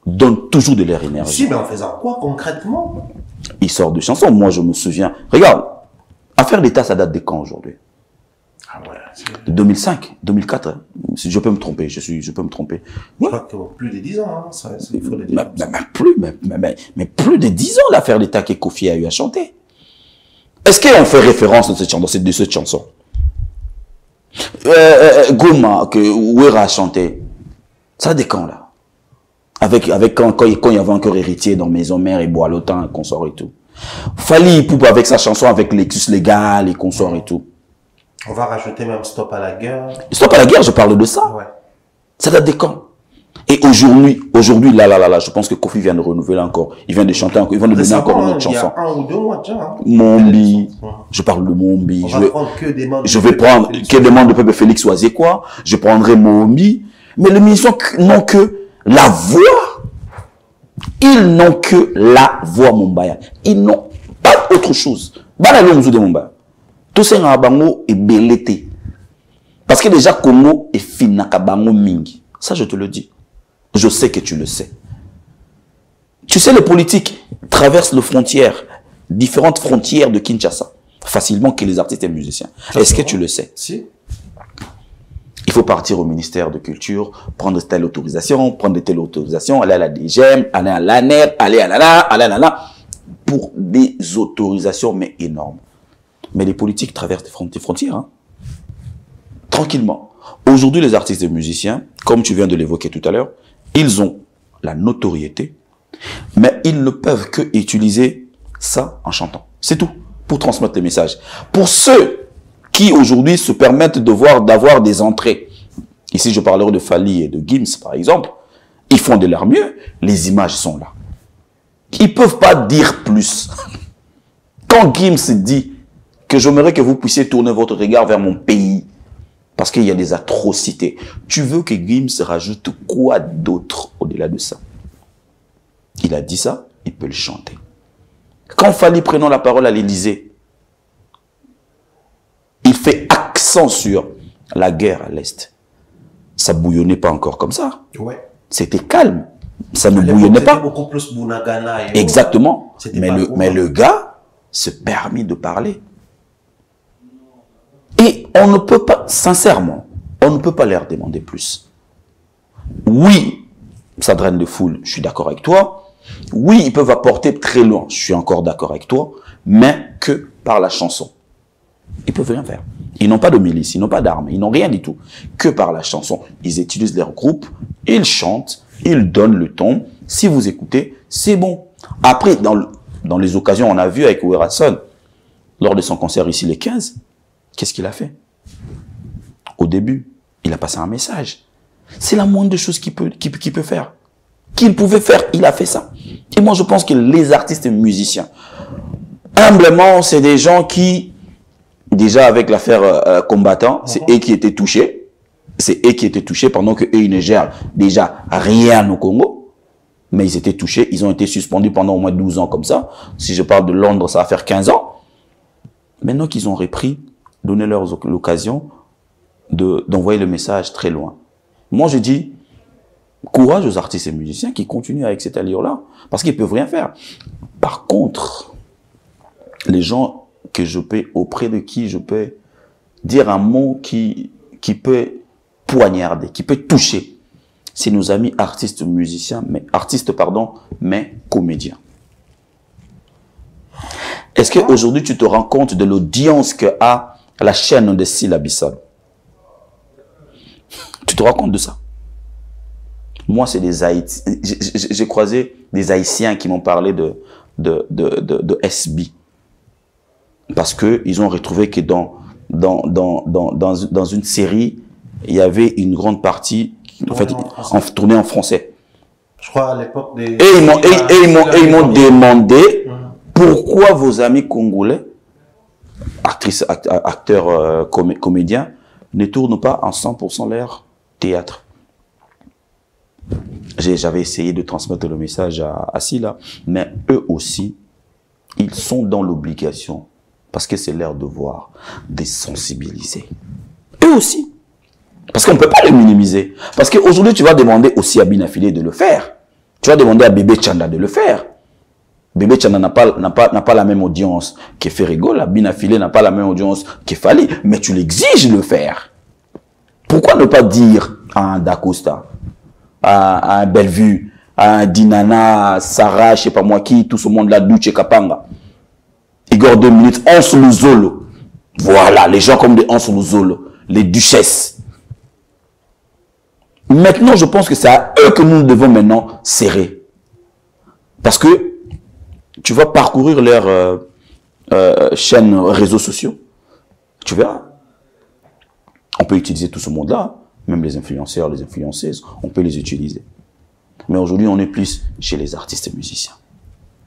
Donnent toujours de leur énergie. Si, mais en faisant quoi concrètement? Ils sortent de chansons. Moi, je me souviens. Regarde, Affaire d'État, ça date de quand aujourd'hui? Ah ouais. De 2005, 2004. Hein. Je peux me tromper, je peux me tromper. Je crois que plus de 10 ans, hein, il faut le dire. Mais plus de 10 ans, l'Affaire d'État que Kofi a eu à chanter. Est-ce qu'on fait référence de cette chanson? Goma, que Ouera a chanté. Ça date de quand, là? Avec quand il y avait encore héritier dans Maison Mère et Bois-Lotin et consorts et tout. Fali Poupa avec sa chanson avec Lexus Légal et consorts et tout. On va rajouter même Stop à la guerre. Stop à la guerre, je parle de ça. Ouais. Ça date de quand? Et aujourd'hui, là, je pense que Kofi vient de renouveler encore. Il vient de chanter encore, il vient de donner encore une autre chanson. Il y a 1 ou 2 mois déjà. Hein. Mombi. Je parle de Mombi. On va prendre que des membres. Je vais prendre que des membres de peuple Félix Oazekwa. Je prendrai Mombi. Mais les musiciens n'ont que la voix. Ils n'ont que la voix Mombaya. Ils n'ont pas autre chose. Banalo Mzou de Mombaya. Tout ça en bango est belleté. Parce que déjà Congo est finaka bango mingi. Ça je te le dis. Je sais que tu le sais. Tu sais, les politiques traversent les frontières, différentes frontières de Kinshasa, facilement que les artistes et musiciens. Est-ce que tu le sais? Si. Il faut partir au ministère de Culture, prendre telle autorisation, prendre telle autorisation, aller à la DGM, aller à l'ANER, aller à la, pour des autorisations, mais énormes. Mais les politiques traversent des frontières, hein. Tranquillement. Aujourd'hui, les artistes et musiciens, comme tu viens de l'évoquer tout à l'heure, ils ont la notoriété, mais ils ne peuvent que utiliser ça en chantant. C'est tout, pour transmettre les messages. Pour ceux qui aujourd'hui se permettent d'avoir des entrées, ici je parlerai de Fali et de Gims par exemple, ils font de leur mieux, les images sont là. Ils ne peuvent pas dire plus. Quand Gims dit que j'aimerais que vous puissiez tourner votre regard vers mon pays, parce qu'il y a des atrocités. Tu veux que Gims rajoute quoi d'autre au-delà de ça? Il a dit ça, il peut le chanter. Quand Fali prenant la parole à l'Élysée, il fait accent sur la guerre à l'Est. Ça bouillonnait pas encore comme ça. Ouais. C'était calme. Ça ne bouillonnait pas. Beaucoup plus Bunagana. Exactement. Mais le gars se permet de parler. Et on ne peut pas, sincèrement, on ne peut pas leur demander plus. Oui, ça draine de foule, je suis d'accord avec toi. Oui, ils peuvent apporter très loin, je suis encore d'accord avec toi, mais que par la chanson. Ils peuvent rien faire. Ils n'ont pas de milice, ils n'ont pas d'armes, ils n'ont rien du tout. Que par la chanson. Ils utilisent leur groupe, ils chantent, ils donnent le ton. Si vous écoutez, c'est bon. Après, dans les occasions, on a vu avec Ouerason, lors de son concert ici les 15, qu'est-ce qu'il a fait? Au début, il a passé un message. C'est la moindre chose qu'il peut faire. Qu'il pouvait faire, il a fait ça. Et moi, je pense que les artistes et musiciens, humblement, c'est des gens qui, déjà avec l'affaire combattant, c'est eux qui étaient touchés. C'est eux qui étaient touchés pendant que eux, ils ne gèrent déjà rien au Congo. Mais ils étaient touchés, ils ont été suspendus pendant au moins 12 ans comme ça. Si je parle de Londres, ça va faire 15 ans. Maintenant qu'ils ont repris, donner leur l'occasion d'envoyer le message très loin. Moi, je dis, courage aux artistes et musiciens qui continuent avec cette allure-là, parce qu'ils ne peuvent rien faire. Par contre, les gens auprès de qui je peux dire un mot qui peut poignarder, qui peut toucher, c'est nos amis artistes mais comédiens. Est-ce qu'aujourd'hui, tu te rends compte de l'audience que a la chaîne de Syllabissal? Tu te rends compte de ça? Moi, c'est des Haïtiens. J'ai croisé des Haïtiens qui m'ont parlé de SB. Parce qu'ils ont retrouvé que dans une série, il y avait une grande partie tournée en français. Je crois à l'époque des... Et ils m'ont demandé pourquoi vos amis congolais, actrices, acteurs, comédiens, ne tournent pas en 100% leur théâtre. J'avais essayé de transmettre le message à Sila, mais eux aussi, ils sont dans l'obligation, parce que c'est leur devoir, de sensibiliser. Eux aussi. Parce qu'on ne peut pas les minimiser. Parce qu'aujourd'hui, tu vas demander aussi à Binafilé de le faire. Tu vas demander à Bébé Chanda de le faire. Bébé Chanda n'a pas la même audience que Ferrigo. Binafilé n'a pas la même audience que Fali. Mais tu l'exiges de le faire. Pourquoi ne pas dire à un Dacosta, à un Bellevue, à un Dinana, Sarah, je sais pas moi qui, tout ce monde-là, Douche Kapanga, Igor 2 minutes, Hans Luzolo. Voilà, les gens comme des Hans Luzolo, les duchesses. Maintenant, je pense que c'est à eux que nous devons maintenant serrer. Parce que tu vas parcourir leurs chaînes réseaux sociaux. Tu verras. On peut utiliser tout ce monde-là. Même les influenceurs, les influenceuses, on peut les utiliser. Mais aujourd'hui, on est plus chez les artistes et musiciens.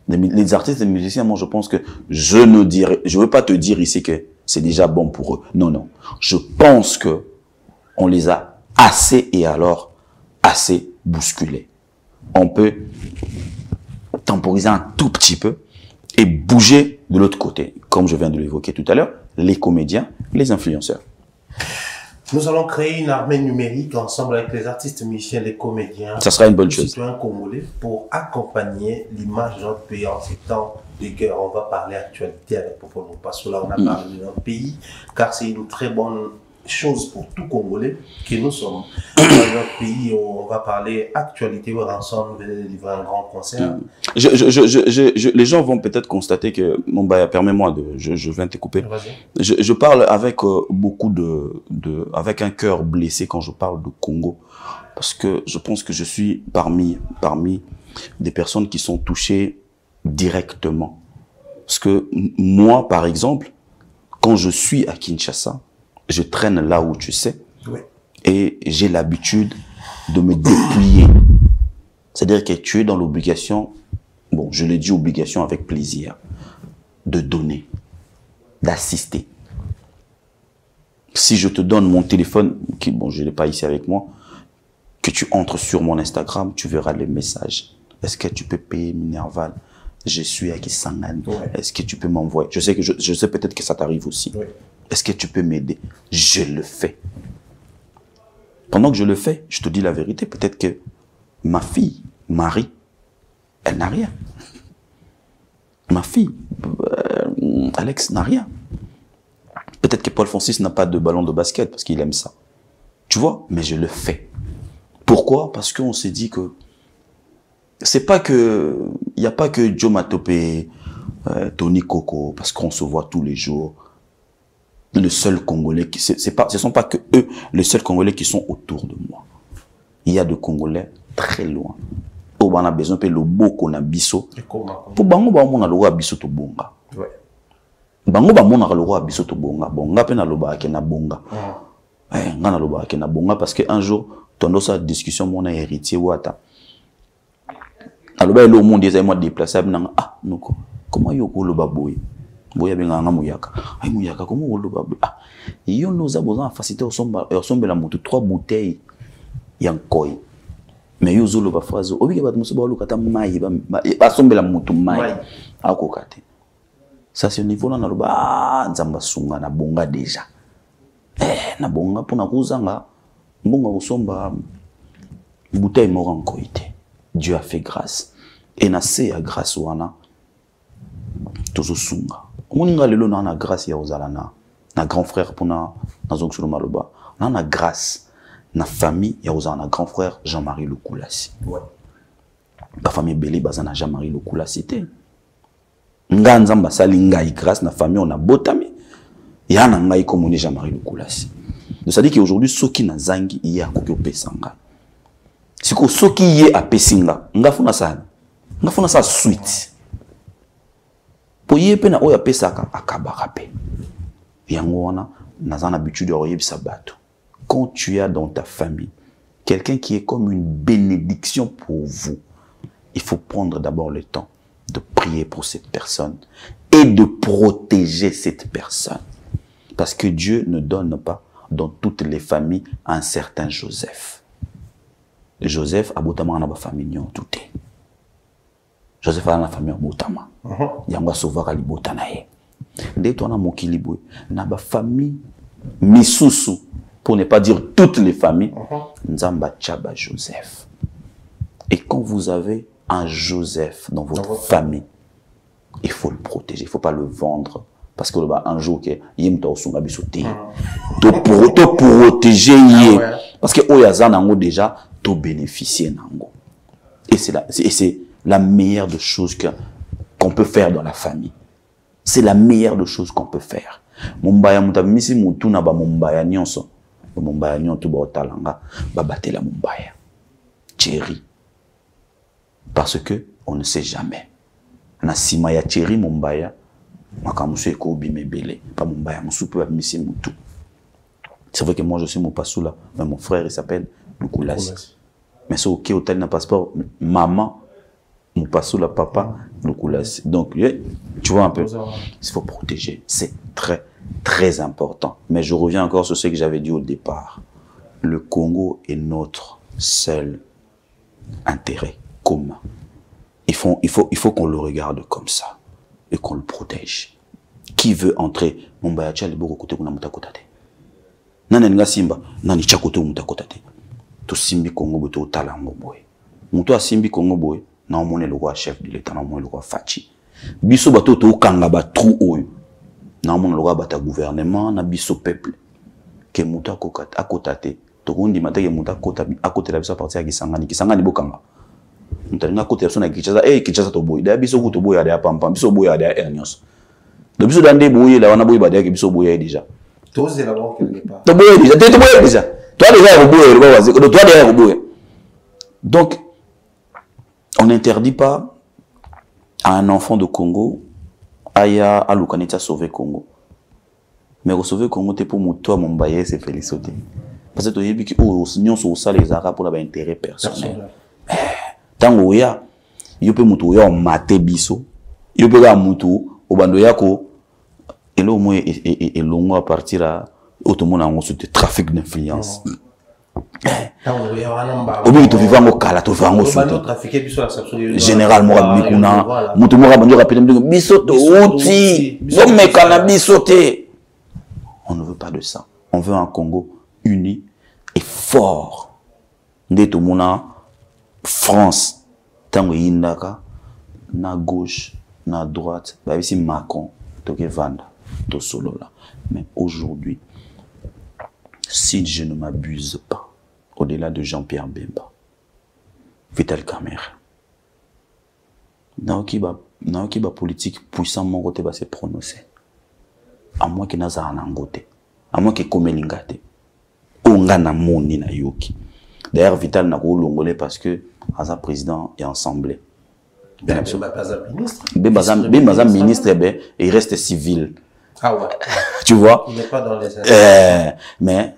Les artistes et musiciens, moi, je pense que je ne veux pas te dire ici que c'est déjà bon pour eux. Non, non. Je pense que on les a assez et alors assez bousculés. On peut temporiser un tout petit peu et bouger de l'autre côté. Comme je viens de l'évoquer tout à l'heure, les comédiens, les influenceurs. Nous allons créer une armée numérique ensemble avec les artistes, musiciens, les comédiens. Ça sera une bonne chose. Citoyens congolais pour accompagner l'image de notre pays en ces temps de guerre. On va parler actualité avec Popolo parce que là on a parlé de notre pays car c'est une très bonne chose pour tout Congolais que nous sommes. Dans notre pays, on va parler actualité ensemble, venez de livrer un grand concert. Les gens vont peut-être constater que, permets-moi je viens te couper. Je parle avec beaucoup avec un cœur blessé quand je parle de Congo. Parce que je pense que je suis parmi des personnes qui sont touchées directement. Parce que moi, par exemple, quand je suis à Kinshasa, je traîne là où tu sais, oui. Et j'ai l'habitude de me dépouiller. C'est-à-dire que tu es dans l'obligation, bon, je le dis obligation avec plaisir, de donner, d'assister. Si je te donne mon téléphone, qui, bon, je ne l'ai pas ici avec moi, que tu entres sur mon Instagram, tu verras les messages. Est-ce que tu peux payer Minerval? Je suis à Kisangani. Ouais. Est-ce que tu peux m'envoyer? Je sais peut-être que ça t'arrive aussi. Ouais. Est-ce que tu peux m'aider? Je le fais. Pendant que je le fais, je te dis la vérité. Peut-être que ma fille, Marie, elle n'a rien. Ma fille, Alex n'a rien. Peut-être que Paul Francis n'a pas de ballon de basket parce qu'il aime ça. Tu vois? Mais je le fais. Pourquoi? Parce qu'on s'est dit que c'est pas que il n'y a pas que Joe Matopé, Tony Coco, parce qu'on se voit tous les jours. Le seul Congolais ce sont pas que eux, les seuls Congolais qui sont autour de moi. Il y a des Congolais très loin. On a besoin de le beau qu'on a biso. Pour bango ba mon aloa biso to bonga. Ouais. Bango ba mon aloa biso to bonga. Bonga pe na loba ke na bonga. Eh, ngana loba ke na bonga parce que un jour tondo sa discussion mon héritier wata. Aloba le monde des moi déplacé na ah noko. Comment yoko loba boy? Boya benga nga muyaka. Ay muyaka comment on loba ah. Yo nous a besoin faciliter au la moto 3 bouteilles yankoi. Mais yo zolo ba phrase obike ba muso ba lokata mai ba sombela mutu mai akokate. Ça c'est au niveau là na loba nzamba sunga na bonga déjà. Na bonga pona kuzanga mbonga usomba bouteille moko nkoite. Dieu a fait grâce. Et na se ya grâce wana tozo sunga. Moninga lelo na grâce ya ozala na grand frère pona na zongsulo maloba. Na grâce na famille ya ozala na grand frère Jean-Marie Lukulasi. Ouais. Ba famille Beli bazana Jean-Marie Lukulasi te. Nga nzamba sali ngai grâce na famille on a botami. Ya na ngai komoni Jean-Marie Lukulasi. Ça dit qu'aujourd'hui soki na zangi ya koki opesanga. Siko soki ye apesinga ngafuna sana. Ngafuna sa suite. Po ye pe na oya pesaka akabaka pe. Yango wana nazana habitude ya oyebisa bato. Quand tu as dans ta famille quelqu'un qui est comme une bénédiction pour vous, il faut prendre d'abord le temps de prier pour cette personne et de protéger cette personne. Parce que Dieu ne donne pas dans toutes les familles un certain Joseph. Joseph a botama na ba famille tout est. Joseph a na famille botama. Yamba sauvaka libota na ye. Dès toi na mokili boy na ba famille misusu pour ne pas dire toutes les familles nzamba tchaba Joseph. Et quand vous avez un Joseph dans votre famille, il faut le protéger, il faut pas le vendre parce que un jour que yimta osunga bisoté to protéger yé parce que oyaza nango déjà to bénéficier nango. Et c'est la meilleure des choses qu'on peut faire dans la famille. C'est la meilleure des choses qu'on peut faire. Mumbaya mutabimisi mutu na ba mumbaya nyonso. Mumbaya nyonso ba otalanga ba batela mumbaya. Thierry. Parce que on ne sait jamais. Na sima ya Thierry mumbaya makamusu eko bimebele pas mumbaya musu peut bimisi mutu. C'est vrai que moi je suis mon passoula, mais mon frère il s'appelle Lukulasi. Mais c'est OK hôtel na passeport maman mon passoula papa Lukulasi. Donc tu vois un peu, il faut protéger, c'est très très important. Mais je reviens encore sur ce que j'avais dit au départ. Le Congo est notre seul intérêt commun. Il faut qu'on le regarde comme ça et qu'on le protège. Qui veut entrer Mumbaya tchali boko kote kuna mutakotate. Nana nga simba nani chakote mutakotate. To simbi Congo boto talango boy. Muto a simbi Congo boy na omone le roi chef de l'état na omone le roi Fachi. Biso bato to kanga ba trou oyo. Na omone le roi bata gouvernement na biso peuple. Ke muto akotate. To kundi mateke muto akote la biso parti ya Kisangani bokanga. Mutalinga kote ya sona Kinshasa Kinshasa to boy. Da biso ko to boy ada pam biso boy ada ernios. De biso dande boy la wana boy bada ke biso boy déjà. Tous la banque quelque part. To boy déjà. Toi déjà boy le bawazi. Toi déjà boy. Donc on n'interdit pas à un enfant de Congo aya à Lukanita sauver Congo. Mais sauver Congo t'es pour toi mon baye c'est félicité. Parce que tu yebi ki o signon sur ça les arabes pour la intérêt personnel. Tango ya yope mutu ya mate biso yope ga mutu obando yako elo mo et longo à partir à automona on de trafic d'influence. Tango ya wana mba obi to vivant au kala to vivant au obando trafiquer biso la sapso général mora bikuna mutu mora banjo rappeler biso to outi donc mais cannabis sauté. On ne veut pas de ça. On veut un Congo uni et fort. Ndeto mona France, tango yindaka, na gauche, na droite, bah ici Macron, toke vanda, to solo là. Mais aujourd'hui, si je ne m'abuse pas, au-delà de Jean-Pierre Bemba, Vital Kamerhe, naoki ba politique puissant mon côté va se prononcer. À moins que naza anangote, à moins que komelingate, onga na moni na yoki. D'ailleurs, Vital n'a pas longolé parce que Aza président est assemblée. Bemba ministre, il reste civil. Ah ouais. Tu vois? Il n'est pas dans les mais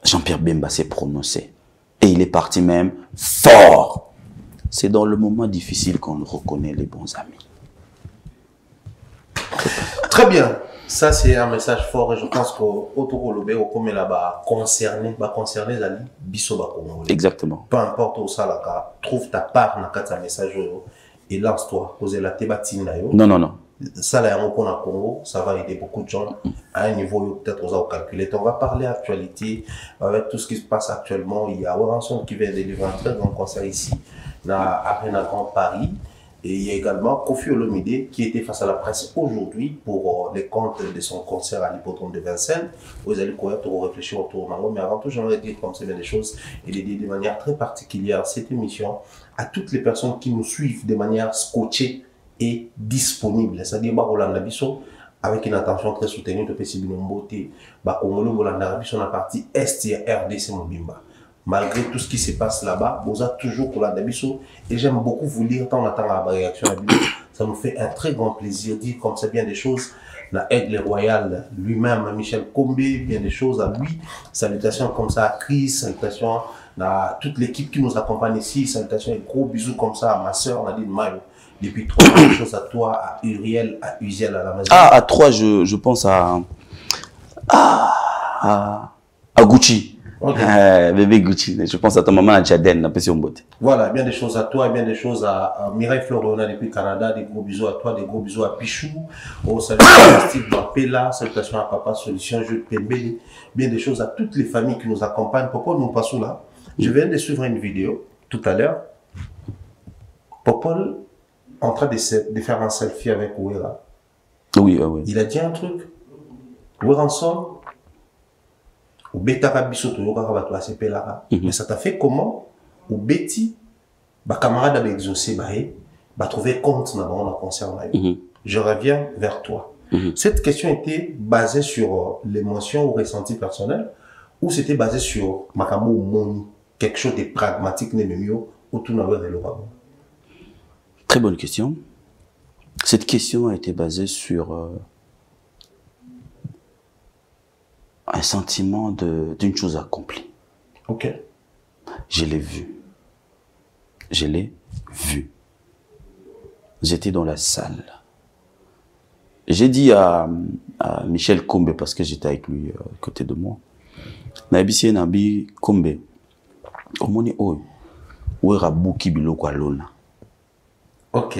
Jean-Pierre Bemba s'est prononcé. Et il est parti même fort. C'est dans le moment difficile qu'on reconnaît les bons amis. Très bien. Ça, c'est un message fort et je pense qu'autour de l'obé, comme là-bas, concerné Zali, biso ba Congolais. Exactement. Peu importe où ça là, trouve ta part dans ce message et lance-toi. Poser la thématique. Non. Ça là, pour le Congo, ça va aider beaucoup de gens à un niveau peut-être aux calculer. On va parler actualité avec tout ce qui se passe actuellement. Il y a Oranson qui vient de délivrer un très grand concert ici, à Arena Grand Paris. Et il y a également Kofi Olomide qui était face à la presse aujourd'hui pour les comptes de son concert à l'hippodrome de Vincennes. Vous allez courir pour réfléchir autour de mais avant tout, j'aimerais dire comme c'est bien des choses et les dire de manière très particulière cette émission à toutes les personnes qui nous suivent de manière scotchée et disponible. C'est-à-dire, avec une attention très soutenue de PCB Nomboté, Congolo, la partie Est et RDC Mobimba. Malgré tout ce qui se passe là-bas, vous êtes toujours pour la Dabiso. Et j'aime beaucoup vous lire tant on attend la réaction. Ça nous fait un très grand plaisir de dire comme c'est bien des choses. La Aigle Royal lui-même, Michel Combé, bien des choses à lui. Salutations comme ça à Chris, salutations à toute l'équipe qui nous accompagne ici. Salutations et gros bisous comme ça à ma soeur Nadine Mayo. Depuis 3 ans, des choses à toi, à Uriel, à Uziel à la maison. Ah, à 3, je pense à Gucci. Okay. Bébé Gucci, je pense à ta maman à Jaden, la passion beauté. Voilà, bien des choses à toi, bien des choses à Mireille Florona depuis Canada. Des gros bisous à toi, des gros bisous à Pichou. Oh, salutations à Steve Bapela, salutations à Papa Solution, Jules Pembele. Bien des choses à toutes les familles qui nous accompagnent. Popol, nous passons là. Je viens de suivre une vidéo tout à l'heure. Popol en train de faire un selfie avec Ouera. Oui, oui. Il a dit un truc. Ouera en somme. Ou Betara Bisoto, mais ça t'a fait comment? Ou Betty, bah camarade avec exaucé, bah trouver compte dans le concert. Je reviens vers toi. Cette question était basée sur l'émotion ou ressenti personnel, ou c'était basé sur Makamo ou Moni, quelque chose de pragmatique, ou tout n'a pas de Très bonne question. Cette question a été basée sur un sentiment d'une chose accomplie. Ok. Je l'ai vu. Je l'ai vu. J'étais dans la salle. J'ai dit à Michel Kombe, parce que j'étais avec lui à côté de moi, Naibisi Nabi Kombe, Omoni Oyo, Ouera Buki Biloko Alona. Ok.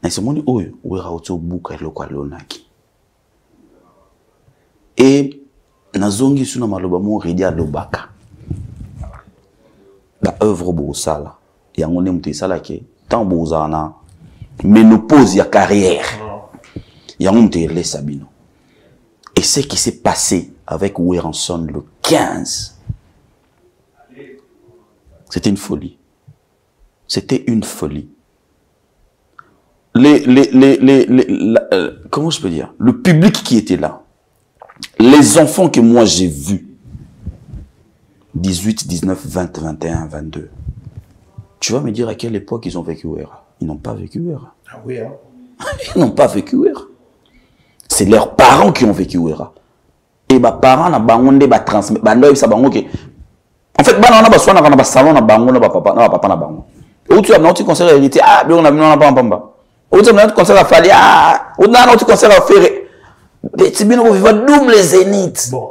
C'est Moni Oyo, Ouera Oto Buka Biloko Alona ki. Et nazongi suna maloba mo redi alobaka ba œuvre bo sala ya ngone muté sala ke tant bozana ménopause ya carrière ya ngone le sabino. Et ce qui s'est passé avec Oueranson le 15, c'était une folie. C'était une folie. Comment je peux dire, le public qui était là, les enfants que moi j'ai vus, 18, 19, 20, 21, 22, tu vas me dire à quelle époque ils ont vécu Ouera? Ils n'ont pas vécu Ouera. Ah oui, hein? Ils n'ont pas vécu Ouera. C'est leurs parents qui ont vécu Ouera. Et mes parents na bangonde ba transmettre ba ndoy sa bango ke. En fait, ba na ba soina na ba salon na bango na ba papa na bango. Ou tu as un concert hérité, ah bien on a na ba pamba. Ou tu as un concert à Fali, ah ou na un concert à Ferré. Petit bino viva double zénith. Bon.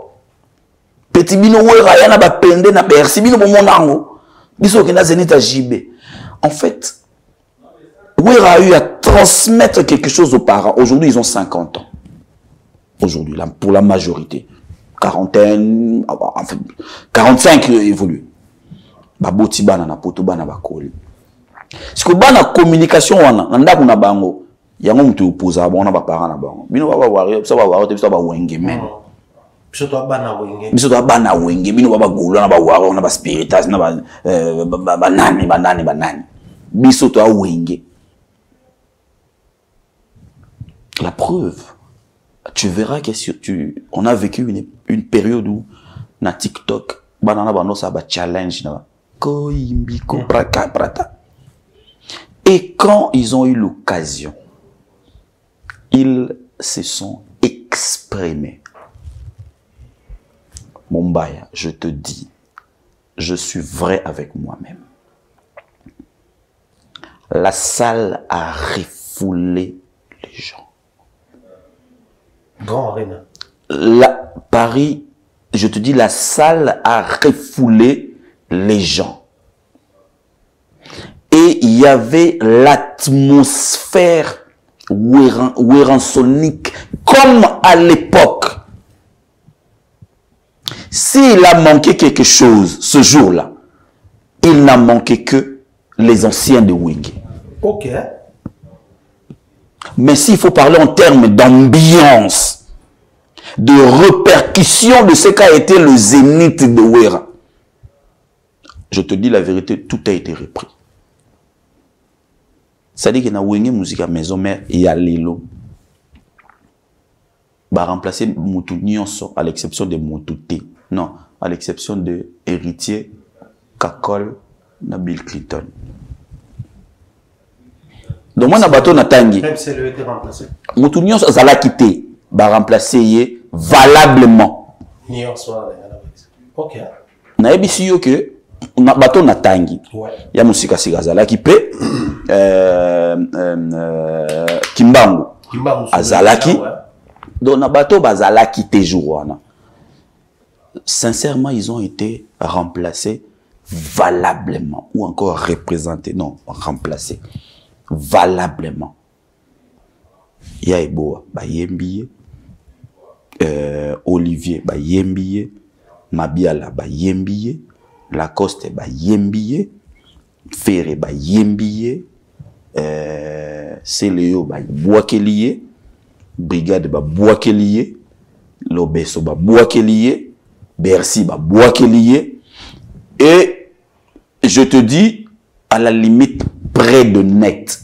Petit bino Ouera ya na ba pende na Bercy bino bo monango. Biso ke na zénith à JB. En fait, Ouera a eu à transmettre quelque chose aux parents. Aujourd'hui, ils ont 50 ans. Aujourd'hui, pour la majorité. Quarantaine, enfin, 45 évoluent. Baboti bana na poto bana bakoli. Parce que bana communication wana, nanda kuna bango, yango mtu opoza bona ba parents na bango. Bino baba wari, ça ba wari, ça ba wenge men. Biso to bana wenge. Biso to bana wenge, bino baba golo na ba wari, na ba spiritas na ba nani. Biso to wenge. La preuve, tu verras que on a vécu une période où na TikTok, banana bano ça ba challenge na koimbi prata prata. Et quand ils ont eu l'occasion, ils se sont exprimés. Mombaya, je te dis, je suis vrai avec moi-même. La salle a refoulé les gens. Grand arena. Paris, je te dis, la salle a refoulé les gens. Et il y avait l'atmosphère ouéransonique comme à l'époque. S'il a manqué quelque chose ce jour-là, il n'a manqué que les anciens de Wenge. Ok. Mais s'il faut parler en termes d'ambiance, de répercussion de ce qu'a été le zénith de Ouera, je te dis la vérité, tout a été repris. C'est-à-dire qu'il y a une musique à maison, mais il y a Lilo. Va remplacer Moutou Nyonso, à l'exception de Moutouté. Non, à l'exception de Héritier, Kakol, Bill Clinton. Donc moi, na bateau na tangi. Même si elle a été remplacée. Moutou Nyonso, ça l'a quitté. Va remplacer valablement. Nyonso, ok. Na ebisi yo que na bateau na tangi. Ouais. Ya musika siga zalaki pe Kimbangu azalaki. Donc na bateau bazalaki te jour wana. sincèrement, ils ont été remplacés valablement, ou encore représentés, non, remplacés valablement. Il y a Eboa, Yembiye, Olivier, Yembiye, Mabiala, Yembiye, Lacoste, Yembiye, Ferré, Yembiye, Céléo, Boakeliye, Brigade, Boakeliye, Lobeso, Boakeliye, Bercy, Boakeliye, et je te dis, à la limite, près de net.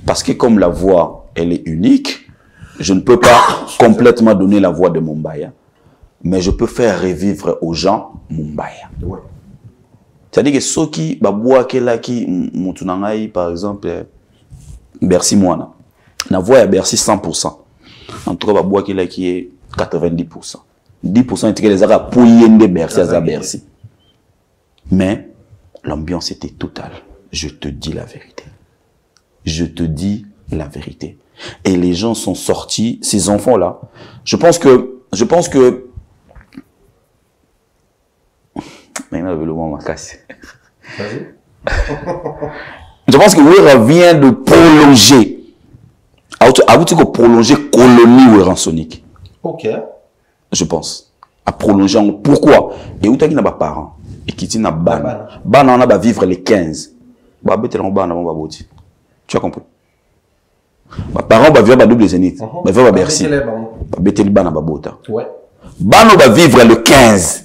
Parce que comme la voix, elle est unique, je ne peux pas complètement donner la voix de Mumbaya, mais je peux faire revivre aux gens Mumbaya. Ouais. C'est-à-dire que ceux qui, par exemple, Bercy Moana, la voix est Bercy 100%. En tout cas, qui est 90%. 10% était les arabes pour y Bercy à Bercy. Mais l'ambiance était totale. Je te dis la vérité. Je te dis la vérité. Et les gens sont sortis, ces enfants-là. Je pense que. Maintenant, le moment m'a cassé. Vas-y. Je pense que Wera vient de prolonger. A prolonger colonie Wera Sonic. Ok. Je pense. À prolonger. Pourquoi? Et où t'as n'a pas parents? Et qui n'a pas. Ban on a vivre les 15. Tu as compris? Mes parents vont vivre à double zénith. Ils vivre à Bercy. Ils Ouais. Ban va vivre le 15.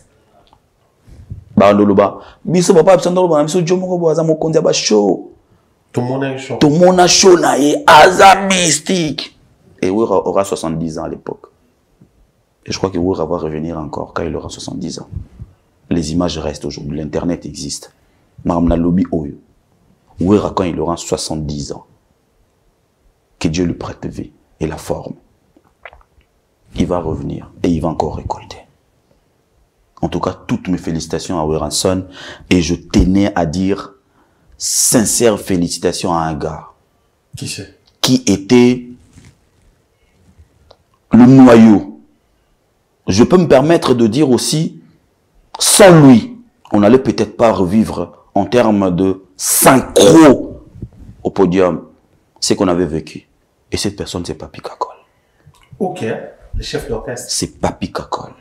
Biso papa absendo ba biso jomo ko aza mokonzi ba show. Tout le monde est chaud. Tout le monde a chaud na ye aza mystique. Et Wera aura 70 ans à l'époque. Et je crois que Wera va revenir encore quand il aura 70 ans. Les images restent aujourd'hui, l'internet existe. Madame na lobby oyo. Wera quand il aura 70 ans. Que Dieu lui prête vie et la forme. Il va revenir et il va encore récolter. En tout cas, toutes mes félicitations à Weranson. Et je tenais à dire sincères félicitations à un gars. Qui c'est? Qui était le noyau. Je peux me permettre de dire aussi, sans lui, on n'allait peut-être pas revivre en termes de synchro au podium ce qu'on avait vécu. Et cette personne, c'est Papi Kakol. Ok, le chef d'orchestre. C'est Papi Kakol.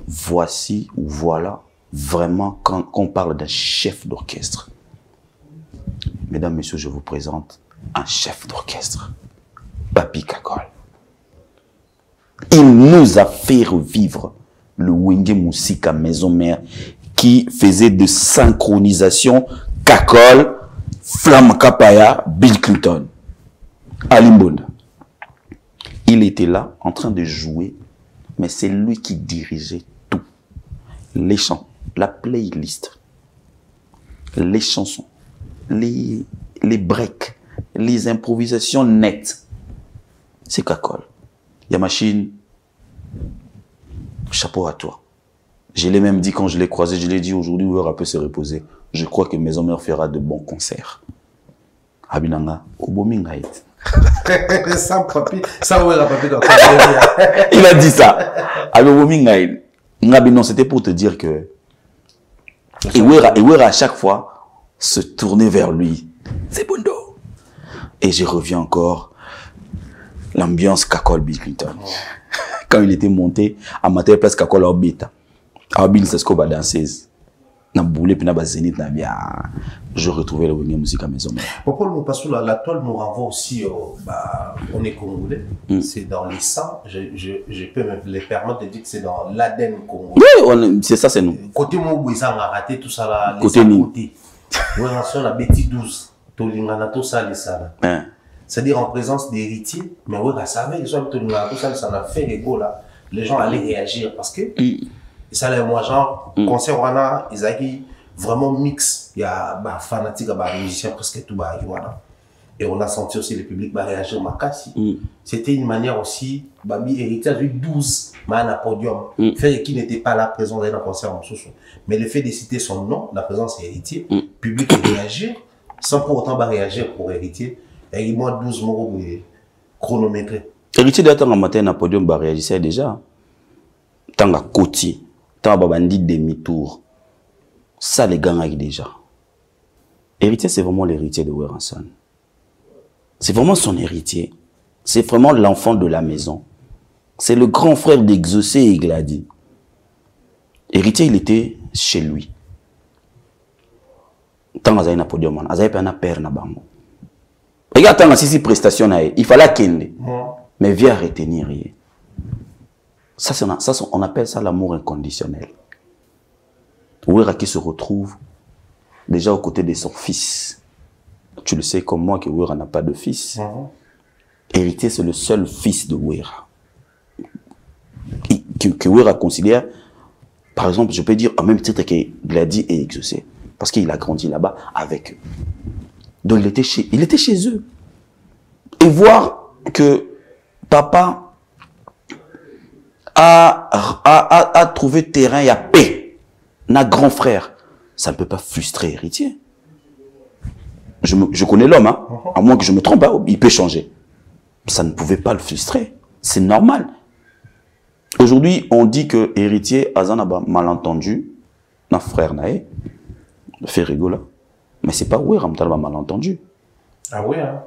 Voici ou voilà vraiment quand on parle d'un chef d'orchestre. Mesdames, messieurs, je vous présente un chef d'orchestre. Papi Kakol. Il nous a fait revivre le Wenge Musika Maison Mère qui faisait de synchronisation Kakol, Flam Kapaya, Bill Clinton. Alimbonda. Il était là en train de jouer, mais c'est lui qui dirigeait tout. Les chants, la playlist, les chansons, les breaks, les improvisations nettes. C'est Kakol. Yamachine, chapeau à toi. Je l'ai même dit quand je l'ai croisé, je l'ai dit aujourd'hui, Wera peut se reposer. Je crois que Maison Mère fera de bons concerts. Abinanga, Obomingaït. Sans papier, sans Wera papier dans Il a dit ça. Alors Obomingaït. Non, c'était pour te dire que et Wera à chaque fois se tournait vers lui. C'est Bondo. Et je reviens encore. L'ambiance Kakol Bill Clinton. Oh. Quand il était monté, à ma tête, place Kakol Orbita. Bill c'est ce qu'on va danser. Na boulé puis na bazénith na bien. Je retrouvais le Wenge Musika Maison Mère. Pourquoi le Mopassou, la toile nous renvoie aussi, on est congolais, c'est dans les sangs. Je peux me les permettre de dire que c'est dans l'ADN congolais. Oui, c'est ça, c'est nous. Côté Moubou, ils ont raté tout ça là. Côté nous. Oui, on a Betty 12. Tolingana, tout ça, les ça là. C'est-à-dire en présence d'héritiers, mais oui, ça savait, ils ont tout ça, ça a fait les là. Les gens allaient réagir parce que ça là, moi, genre, concert, on a, ils ont vraiment mix. Il y a fanatique, musicien, presque tout, voilà. Et on a senti aussi le public réagir, C'était une manière aussi, Babi héritier a eu 12 à un podium. Fait qui n'était pas là présent dans le concert en sous. Mais le fait de citer son nom, la présence héritier, public réagir, sans pour autant réagir pour héritier. Et moi, 12 mots chronométrés. Héritier d'attendre un matin à podium, réagissait déjà. tant à côté, tant à babandi demi-tour. Ça, les gars, déjà. Héritier, c'est vraiment l'héritier de Weranson. C'est vraiment son héritier. C'est vraiment l'enfant de la maison. C'est le grand frère d'Exaucé et Glady. Héritier, il était chez lui. Tant que na podium, azaï un père na bango. Regarde tant que prestation il fallait kende. Mais viens retenir. Ça, on appelle ça l'amour inconditionnel. Ouera qui se retrouve déjà aux côtés de son fils. Tu le sais comme moi que Ouera n'a pas de fils. Héritier, c'est le seul fils de Ouera. Que Ouera considère, par exemple, je peux dire en même titre que Glady et Exaucé. Parce qu'il a grandi là-bas avec eux. Donc il était chez eux. Et voir que papa a trouvé terrain et a paix. N'a grand frère. Ça ne peut pas frustrer héritier. Je connais l'homme, hein? À moins que je me trompe, hein? Il peut changer. Ça ne pouvait pas le frustrer. C'est normal. Aujourd'hui, on dit que héritier a un malentendu. Un frère naé. Fait rigoler. Mais c'est pas Ouera, on malentendu. Ah ouais, hein?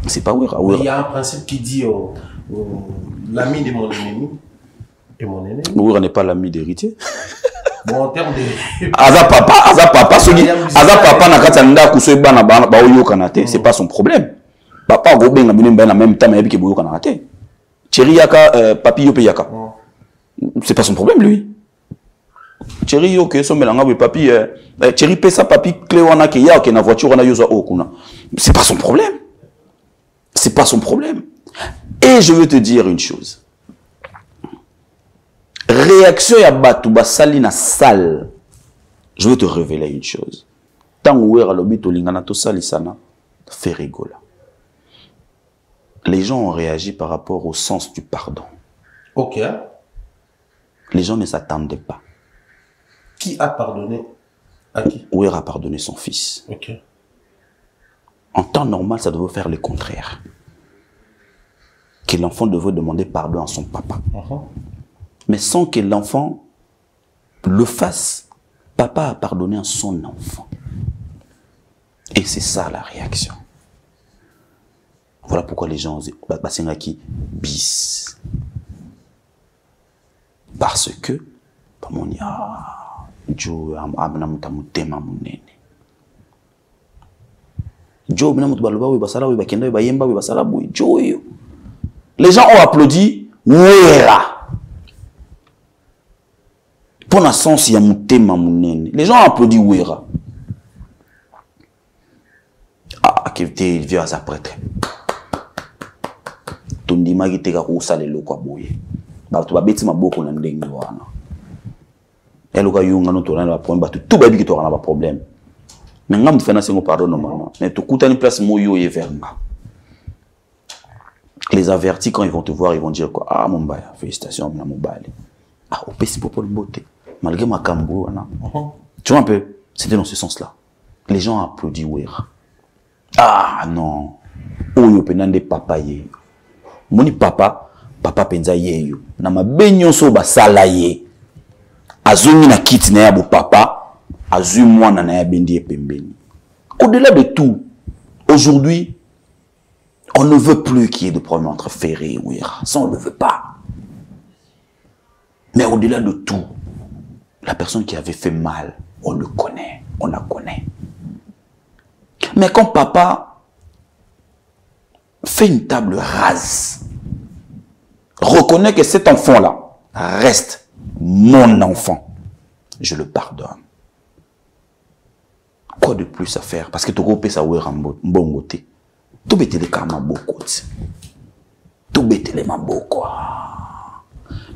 C'est pas Ouera. Il y a un principe qui dit l'ami de mon ennemi est mon ennemi. Ouera n'est pas l'ami d'héritier. Bon, en termes de... Aza papa na kati nda kuso bana ba oyo kanate, c'est pas son problème. Papa go benga bino en même temps mais que boyo kanate. Chéri yaka papi yo pe yaka. C'est pas son problème lui. Chéri yo ke so melanga be papi chéri pe sa papi clé wana ke ya ke na voiture wana yo zo okuna. C'est pas son problème. C'est pas son problème. Et je veux te dire une chose. Réaction ya batu basali na salle. Je veux te révéler une chose. Tant ouera lobi to lingana to sali sana fait rigoler. Les gens ont réagi par rapport au sens du pardon. Ok. Les gens ne s'attendaient pas. Qui a pardonné à qui? Ouera a pardonné son fils. Ok. En temps normal, ça devait faire le contraire. Que l'enfant devait demander pardon à son papa. Mais sans que l'enfant le fasse, papa a pardonné à son enfant. Et c'est ça la réaction. Voilà pourquoi les gens disent bis. Parce que, les gens ont applaudi Ouera. Pour la sens, il y a Moutema Mounene. Les gens ont applaudi Ouera. Ah, qui était vieux à sa prêtre. Tondima qui était au salé le quoi boye. Bah, tu vas bêtir ma boucle en dengue. Elle a eu un autre problème. Tout baby qui t'aura un problème. Mais on fait un pardon normalement. Mais tu coûtes une place moyo et verma. Les avertis, quand ils vont te voir, ils vont dire quoi? Ah, mon bail, félicitations, mon bail. Ah, au PC pour le beauté. Malgré ma cambo, tu vois un peu, c'était dans ce sens-là. Les gens applaudissent Ouera. Ah, non. Oyo penande papa ye. Moni papa penza ye yo. Na ma benyon so ba sala ye. Azumi na kit na ya bo papa, azumi mwana na ya bendi pembeni. Au-delà de tout, aujourd'hui, on ne veut plus qu'il y ait de problème entre Ferré et Ouera. Ça, on ne le veut pas. Mais au-delà de tout, la personne qui avait fait mal, on le connaît, on la connaît. Mais quand papa fait une table rase, reconnaît que cet enfant-là reste mon enfant, je le pardonne. Quoi de plus à faire? Parce que tu coupes ça Ouera mbongote. Tout bête les karma beaucoup. Tout bête les maboko.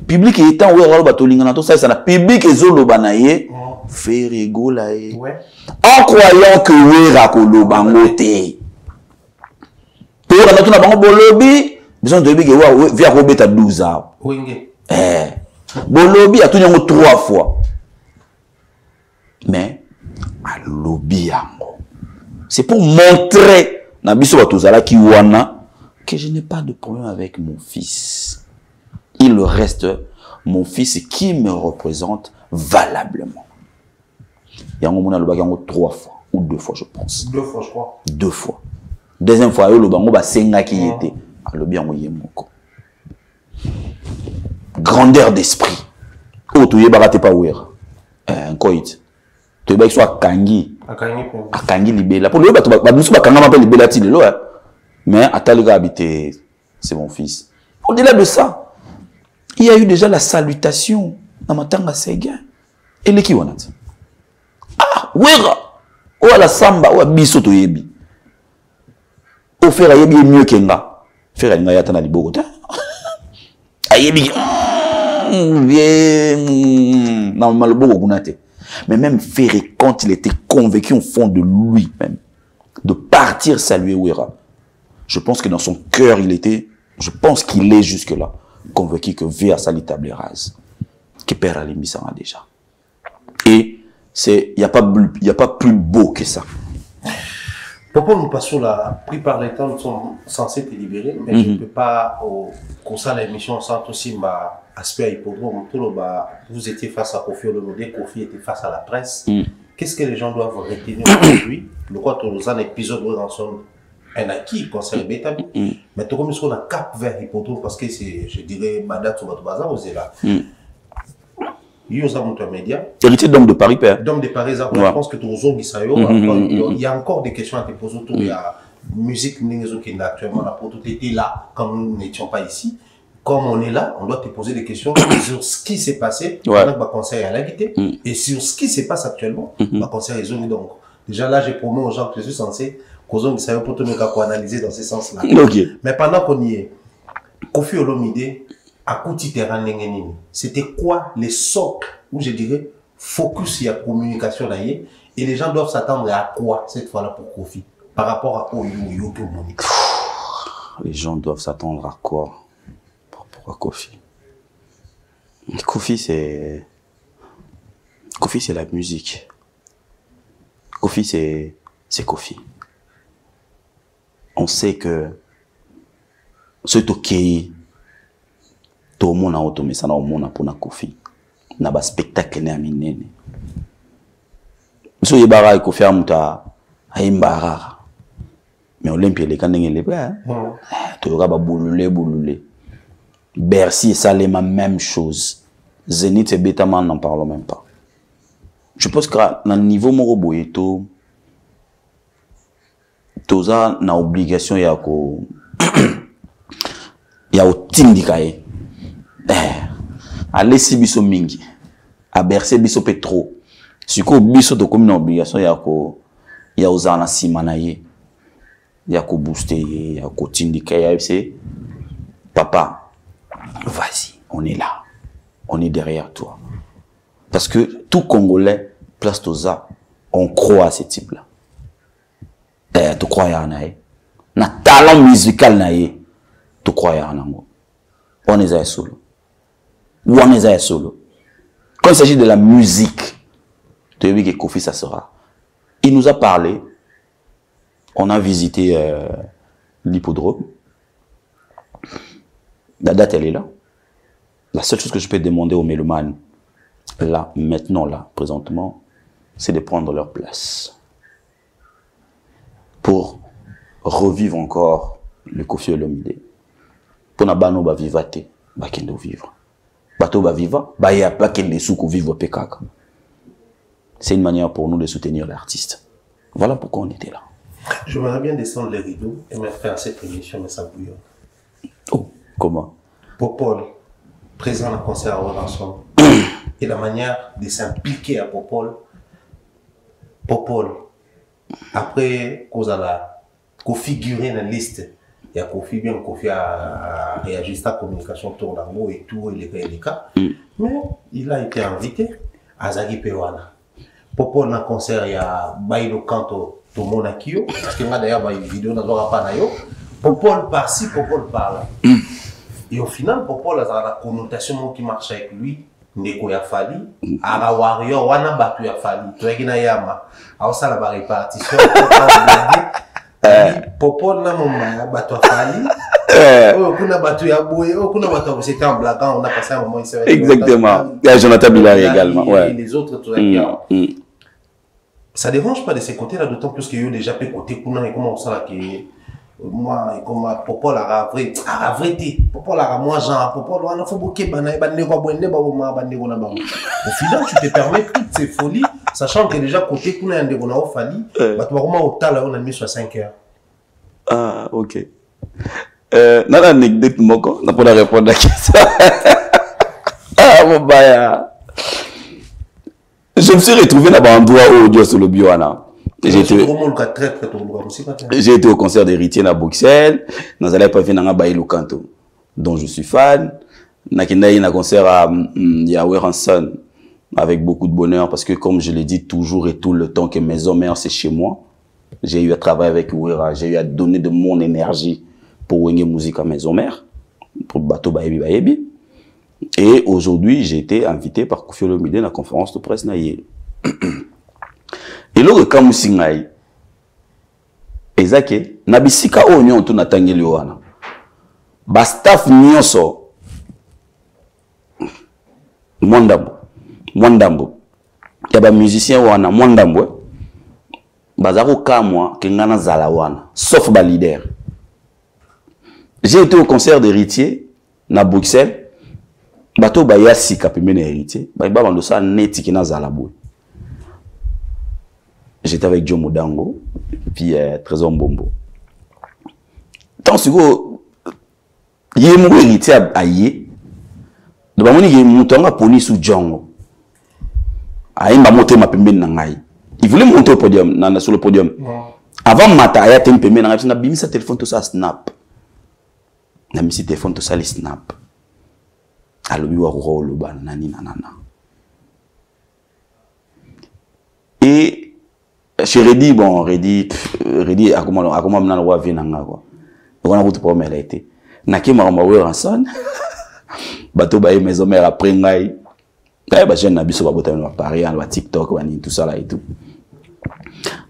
Public étant Ouera batolinga tout ça, ça public et zolo banaye fait rigoler. En croyant que Ouera kolo bangote. Pour la tuna bango bolobi, besoin de big wa via robeta 12 ans. Bolobi a tout nyango 3 fois. Mais à lobby yango. C'est pour montrer na biso batozala ki wana que je n'ai pas de problème avec mon fils. Il reste mon fils qui me représente valablement. Il y a un moment où il y a 3 fois ou 2 fois, je pense. 2 fois, je crois. 2 fois. Deuxième fois, il y a un senga qui était. Alors bien, il y a grandeur d'esprit. Oh, tu y es pas ouer. Un coït. Tu es soit kangi. A kangi libéla. Pour le bateau, nous sommes kanga m'appelle libéla tilo. Mais à Taliga habité, c'est mon fils. Au-delà de ça, il y a eu déjà la salutation dans ma tanga Séguin. Et les qui on a dit? Ah, ouera. Ou à la samba, ou à biso to yebi. Ou faire yebi mieux qu'enga. Faire yenga yatana li Bogota. Ayebi. Non, mal Bogo gunate. Mais même Ferré, quand il était convaincu au fond de lui-même de partir saluer Ouera, je pense que dans son cœur, il était, je pense qu'il est jusque-là, convaincu que Véa Sali table rase, que Père Ali Missara déjà. Et il n'y a pas plus beau que ça. Pourquoi nous passons là, pris par l'État, nous sommes censés te libérer, mais je ne peux pas, comme ça, l'émission sans aussi aspect hippodrome, vous étiez face à Kofi Olomide, Kofi était face à la presse. Qu'est-ce que les gens doivent retenir aujourd'hui? Le quoi, dans un épisode où on son un acquis concernant Bétabi, mais tout comme on a cap vers hippodrome parce que c'est, je dirais, Madame Toubatou Bazar, vous êtes là. Il y a un média. Héritier d'homme de Paris, père. D'homme de Paris, je pense que tout il y a encore des questions à te poser autour. Il y a musique qui est actuellement là pour tout était là quand nous n'étions pas ici. Comme on est là, on doit te poser des questions sur ce qui s'est passé pendant que ma conseil à la guité et sur ce qui se passe actuellement. Ma conseil est zone donc. Déjà là, j'ai promis aux gens que je suis censé causer que ça veut pour tout le analyser dans ce sens-là. Mais pendant qu'on y est, Kofi Olomide à Kouti Terrain Nengenini, c'était quoi les socles où je dirais focus sur la communication là et les gens doivent s'attendre à quoi cette fois-là pour Kofi par rapport à Oyo Monique. Les gens doivent s'attendre à quoi pour Kofi? Kofi c'est la musique. Kofi c'est Kofi. On sait que ce toqué tout le monde a automé ça au monde pour na Kofi na ba spectacle ne aminene so yebara ko faire muta aimbara mais Olympia les kanenge les ba to yoka ba boululé Bercy et Salema même chose Zénith et Betaman n'en parlons même pas. Je pense que na niveau moro boyeto toza na obligation ya ko ya otindikaye allez si biso mingi à Bercy biso petro siko biso to comme une obligation ya ozana simanaye ya ko booster ya ko tindikaye c'est papa vas-y on est là on est derrière toi parce que tout Congolais place toza on croit à ce type là tu crois ya nae na talent musical nae tu crois ya nango on est solo. Ou on est solo. Quand il s'agit de la musique, tu as vu que Kofi ça sera. Il nous a parlé. On a visité l'hippodrome. La date elle est là. La seule chose que je peux demander aux mélomanes, là, maintenant, là, présentement, c'est de prendre leur place. Pour revivre encore le Kofi Olomide. Pour n'abano ba vivate, ba kendo vivre. Bato ba viva, ba ya pas kende soukou vivre pekaka. C'est une manière pour nous de soutenir l'artiste. Voilà pourquoi on était là. J'aimerais bien descendre les rideaux et me faire cette émission, mais ça bouillonne. Oh, comment? Popol, présent dans le concert à Robinson, et la manière de s'impliquer à Popol. Popol, après qu'on a figuré dans la liste, il y a Kofi bien, Kofi a réagi à la communication autour d'Ango et tout, et les cas. Mais il a été invité à Zagi Pewana. Popol dans le concert, il y a Baïlo Kanto, tout le monde a Kyo, parce qu'il y a d'ailleurs une vidéo dans le Rapanayo. Popol par-ci, Popol par-là. Et au final, Popol a la connotation qui marche avec lui. Ndeko ya fali, ara warrior, wana batu ya fali. Tuegina yama, aosala ba répartition, Popol na moma batu ya fali, Oh, kuna batu ya boye, oh, kuna batu c'était en blaguant, on a passé un moment ici avec exactement. Il y a Jonathan Bilal également. Ouais. Et les autres, tout ça dérange pas de ces côtés-là, d'autant plus qu'il y a déjà fait côté kuna et comment on sent là que moi et comme Popo la vrai Popo la moi Jean Popo là on a fait beaucoup bana ba nego bonne ba ma ba nego na ba. Au final tu te permets toutes ces folies sachant que déjà côté kuna ande bona au fali ba tu vraiment au tal on a mis sur 5 heures. Ah OK. Dans l'anecdote moko na pour répondre à la question. Ah mon baya. Je me suis retrouvé dans un endroit où Dieu sur le bioana. J'ai été au concert d'Héritier à Bruxelles. Nous allons pas venir à Baïlou Kanto, dont je suis fan. Nous avons un concert à Yahweh Hanson avec beaucoup de bonheur parce que, comme je l'ai dit toujours et tout le temps, que Maison Mère c'est chez moi. J'ai eu à travailler avec Ouera, j'ai eu à donner de mon énergie pour Wenge Musique à Maison Mère, pour Bateau Bayebi Bayebi. Et aujourd'hui, j'ai été invité par Koffi Olomide à la conférence de presse naïe. Et là, quand je suis allé, ezake nabisika onyo to natangeli wana ba staff nyonso mwandambo ya ba musicien wana mwandambo bazako kamwa kengana zala wana sauf ba leader. J'ai été au concert d'Héritier na Bruxelles bato ba yasika pemene Héritier ba bando sa neti kina zala boy. J'étais avec Joe Modango, puis Trésor Mbombo. Tant que il y a mon héritier à Yé, de ma moni il y a mon tonga poni sous Django. Aïe m'a monté ma pembe nangai. Il voulait monter au podium, sur le podium. Avant mata aya tem pembe nangai, na bimi sa téléphone tout ça snap. Na mi si téléphone tout ça les snap. Alobi wa ro lo ban nani nanana. Et chez Reddy, bon, Reddy, a comment maintenant le roi vient en quoi. On a route pour me l'été. Naki m'a envoyé en son. Bateau baye Maison Mère après ngai. Bah jeune nabi so ba botta no Paris, on va TikTok, on tout ça là et tout.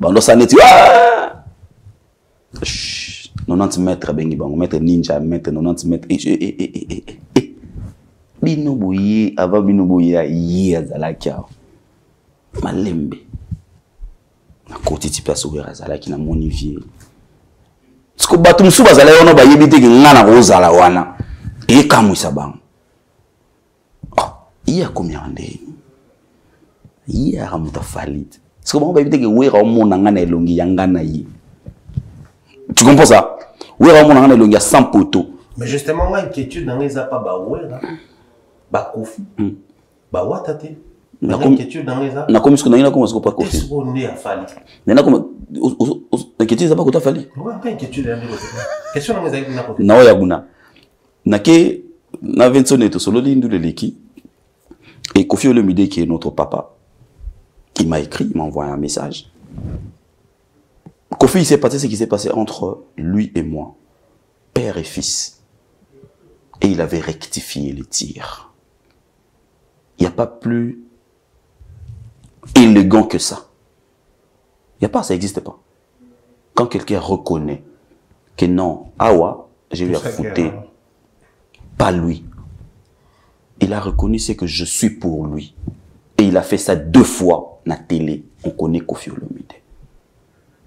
Bon, on s'en est 90 mètres bengi bon, mètre ninja, mètre 90 mètres. Bino boye, avant bino boye yi azalakia. Malembe. Na côté ti place ouvert azala ki na monivier parce que bato musu bazala yono ba yebite ki ngana kozala wana e kamwisa bango iya combien ande iya ramuta falit parce que bango ba yebite ki wera omona ngana elongi yangana yi tu comprends ça wera omona ngana elongi ya 100 poteaux mais justement nga inquiétude dans les apa ba wera ba Koffi ba watate. Na comme ce qu'on a eu comme ce qu'on pas Koffi. Est-ce qu'on est à Fali? Nena comme inquiétude ça pas côté Fali. Ouais, pas inquiétude question na ngeza na côté. Na ya guna. Na ke na Vincent to solo lindu de leki. Et Koffi Olomide qui est notre papa. Il m'a écrit, il m'a envoyé un message. Koffi, il s'est passé ce qui s'est passé entre lui et moi, père et fils. Et il avait rectifié les tirs. Il n'y a pas plus élégant que ça. Il n'y a pas, ça n'existe pas. Quand quelqu'un reconnaît que non, Awa, j'ai eu à foutre, pas lui. Il a reconnu ce que je suis pour lui. Et il a fait ça 2 fois na télé. On connaît Koffi Olomide.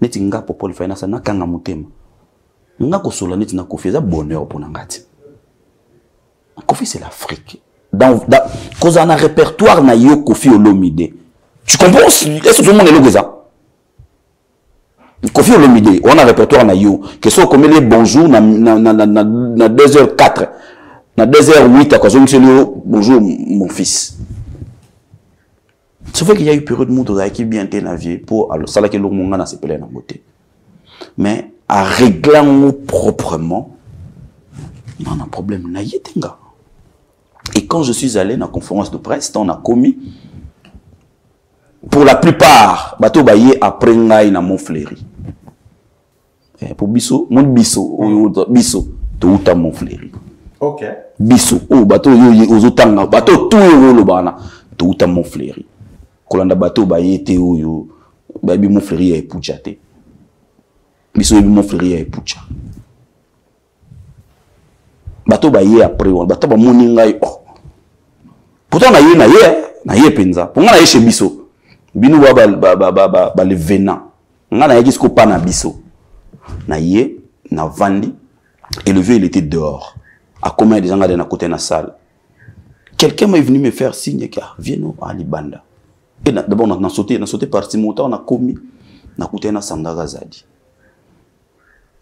Neti nga popo le faina sa na kanga mutema. Nga ko sola neti na Koffi za bonheur pour ngati. Koffi c'est l'Afrique. Cause on a un répertoire na yo Koffi Olomide. Tu comprends? Est-ce que tout le monde est là ça? Koffi Olomide, on a un répertoire na yo. Que soit comme les bonjour na 2h04, na 2h08 à cause de bonjour mon fils. C'est vrai qu'il y a eu période de monde qui bien été navier pour alors ça là que le monde n'a pas en beauté. Mais à régler proprement, il y a un problème na yetenga. Et quand je suis allé dans la conférence de presse, on a commis, pour la plupart, bateau baye après ngai na Montfleury. Pour biso, mon biso, tout à Montfleury. Ok. Biso, oh bateau yo ozotanga, bateau tout yo lo bana, tout à Montfleury. Kolanda bateau baye te yo, baby Montfleury ya epucha te. Biso yebi Montfleury ya epucha. bato ba yé après bato ba moninga oh pourtant na yé penza pour nga na yé chez biso binu ba le venant nga na yé kisko pa na biso na yé na vandi et le vieux il était dehors à combien des gens dans la côté na salle quelqu'un m'est venu me faire signe que viens nous à Libanda et d'abord on a sauté parti montant on a commis na côté na sandaga zadi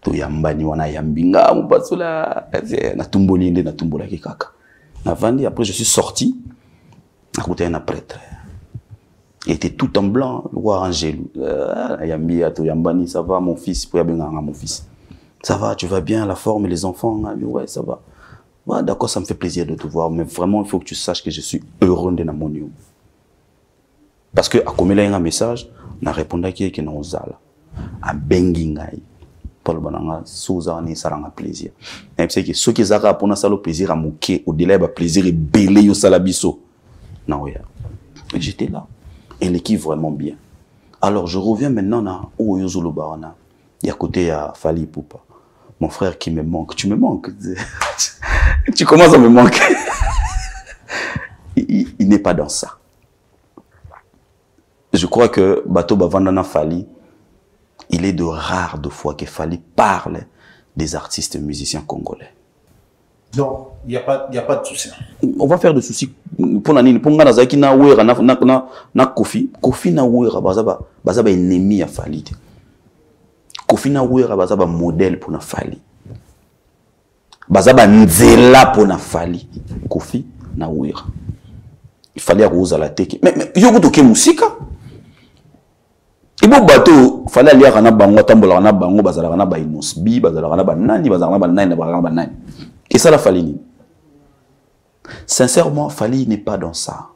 to yambani wana yambinga mupasula na tumboli ndé na tumbola kaka na vandi après je suis sorti na côté na prêtre il était tout en blanc le roi Angèle yambi to yambani ça va mon fils pour yabenga mon fils ça va tu vas bien la forme les enfants ouais ça va ouais, d'accord ça me fait plaisir de te voir mais vraiment il faut que tu saches que je suis heureux de na monio parce que à comme il a un message na répondre qui que non zala a bengingai Paul bananga souza ni saranga plaisir et c'est que ceux qui zaka pour na salo plaisir à moquer au-delà ba plaisir et belé yo salabiso non ouais j'étais là et l'équipe vraiment bien alors je reviens maintenant na Oyozolo Barana il y a côté à Fali Poupa mon frère qui me manque tu me manques tu commences à me manquer il n'est pas dans ça je crois que Bato Bavandana Fali il est de rares de fois que Fali parle des artistes musiciens congolais. Non, il n'y a pas de souci. On va faire des soucis. Pour nani, pour ngana zaki na wera na Kofi na wera bazaba ennemi à Fali. Kofi na wera bazaba modèle pour na Fali. Bazaba nzela pour na Fali. Kofi na wera. Il fallait arroser la tête. Mais yo ko ke musika. Ibo bato fallait aller à na bango tambola na bango bazala na ba inosbi bazala na ba nani bazala na ba nani et ça la Fali. Sincèrement Fali n'est pas dans ça.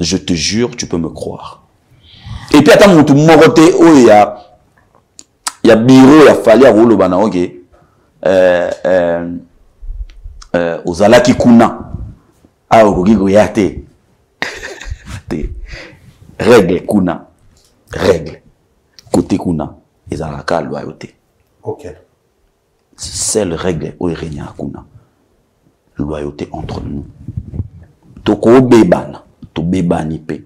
Je te jure tu peux me croire. Et puis attends mon tout moroté oh il y a bureau il y a Fali à rolo bana OK ozalaki kuna a okogigo yate règle kuna règle côté kuna ezalaka loyauté OK seule règle o renya kuna loyauté entre nous toko bebana to bebani pe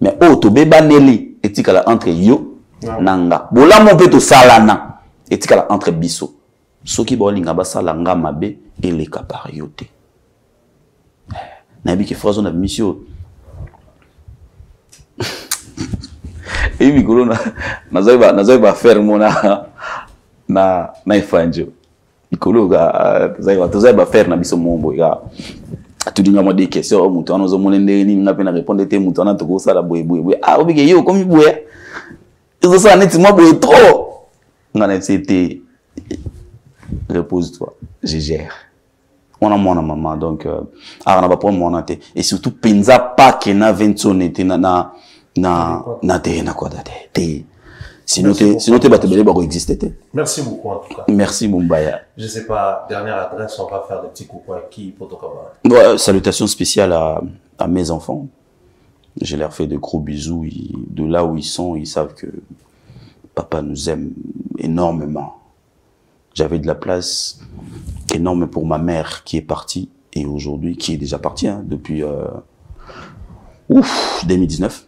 mais o to bebaneli etikala entre yo nanga bolamo pe to salana etikala entre biso soki bolinga basala nga mabe eleka par yote nabi ke phrase on a mission et puis nazoba ba faire mona na ifanjo ikolo ga zaïba faire na biso mombo ya tudinga mo des questions mutu anozo monende ni nga pena répondre te mutu ana to ko sala boye ah obike yo comme boye eso ça net moi boye trop ngana c'était repose-toi je gère on a mon maman donc on va prendre mon até et surtout penza pas que na 20 sonete na te na quoi date sinon te batebele ba exister. Merci beaucoup en tout cas. Merci Mumbaya. Je sais pas, dernière adresse, on va faire des petits coucou à qui pour ton camarade. Salutations spéciales à mes enfants. Je leur fais de gros bisous. De là où ils sont, ils savent que papa nous aime énormément. J'avais de la place énorme pour ma mère qui est partie et aujourd'hui qui est déjà partie depuis 2019.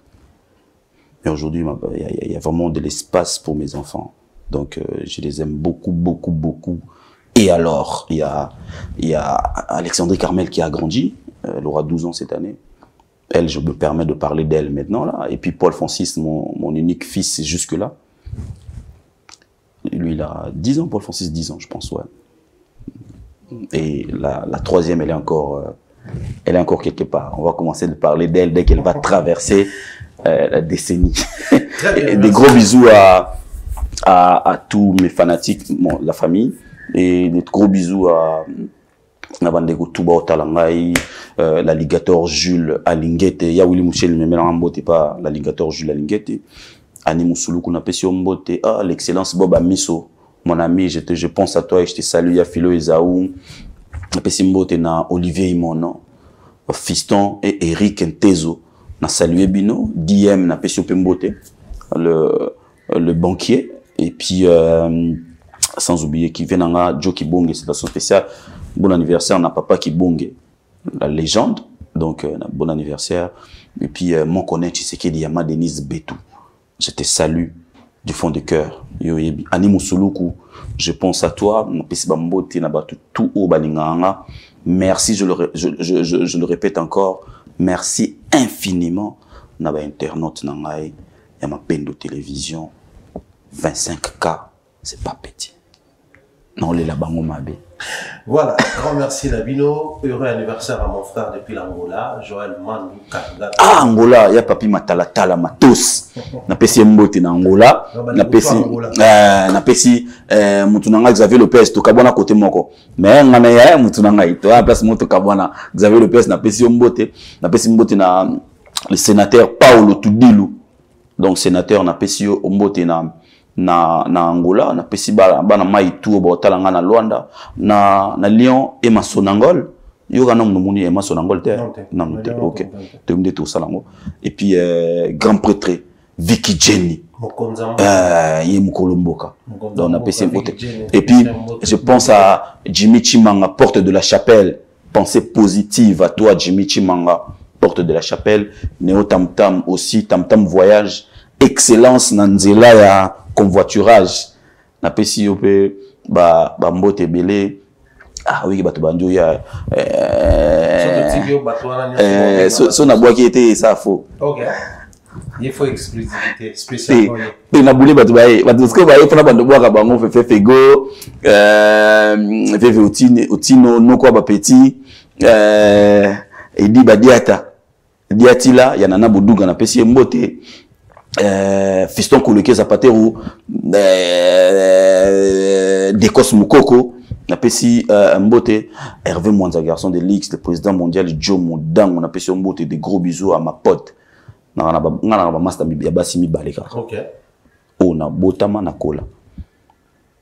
Mais aujourd'hui, il y a vraiment de l'espace pour mes enfants. Donc, je les aime beaucoup, beaucoup, beaucoup. Et alors, il y a Alexandrie Carmel qui a grandi. Elle aura 12 ans cette année. Elle, je me permets de parler d'elle maintenant, là. Et puis Paul Francis, mon unique fils jusque-là. Lui, il a 10 ans, Paul Francis, 10 ans, je pense, ouais. Et la troisième, elle est encore quelque part. On va commencer de parler d'elle dès qu'elle va traverser la décennie. Et des gros bisous à tous mes fanatiques, la famille, et des gros bisous à Nabandego Touba Otalangai, l'alligator Jules Alingete, ya Willy Mouchel, mais maintenant Mbote pas l'alligator Jules Alingete, Ani Mousoulou qu'on appelle sur Mbote, l'excellence Bob Amiso, mon ami, je pense à toi et je te salue, ya Philo Ezaou, appelle Mbote na Olivier Imono, Fiston et Eric Ntezo. Na salué Bino, DM na Pesio Pembote, le banquier, et puis sans oublier qui vient à Joe Kibonge, c'est son spéciale. Bon anniversaire, on a papa Kibonge, la légende. Donc, bon anniversaire. Et puis, mon connaît, tu sais qu'il y a ma Denise Betou. Je te salue du fond du cœur. Ani Musuluku, je pense à toi. Merci, je le répète encore. Merci infiniment. On a internaute nangai, il y a ma peine de télévision. 25K, c'est pas petit. Non, les labango mabe. Voilà, grand merci Labino. Heureux anniversaire à mon frère depuis l'Angola, Joël Mandou Kanga. Ah, Angola, il y a papi Matalatala Matos. Na pesi mbote na Angola. Na pesi Moutunanga Xavier Lopez, to kabona côté moko. Mais ngana ya Moutunanga ito, à place moto kabona Xavier Lopez na pesi mbote. Na pesi mbote na le sénateur Paulo Tudilu. Donc sénateur na pesi mbote na Angola, na pesi bana maitu ba talanga na Luanda, na Lyon et Masonangol. Yo ga nom moni et Masonangol te. Non, OK. Te me tout ça lango. Et puis grand prêtre Vicky Jenny. Yé Mukolomboka. Donc on a pesi mbote. Et puis je pense à Jimmy Chimanga, porte de la chapelle. Pensée positive à toi Jimmy Chimanga, porte de la chapelle. Néo Tam Tam aussi, Tam Tam voyage. Excellence Nanzela ya convoiturage. Na pesi yope ba mbote belé. Ah oui, bato banjo ya so na bois qui était ça faux. OK. Il faut exclusivité spéciale. Et na boulé bato baé ce que baé fona bando bois ka bango fe fego veve otino no kwa ba petit edi badiata diatila ya nana boduga na pesi mbote. Fiston Kouloké Zapatero, Dekos Moukoko, on appelle si Mbote, Hervé Mwanza, garçon de l'X, le président mondial Joe Modang, on appelle si Mbote, des gros bisous à ma pote. On a master Yabasimi Baleka. Ok. On a Botama Nakola,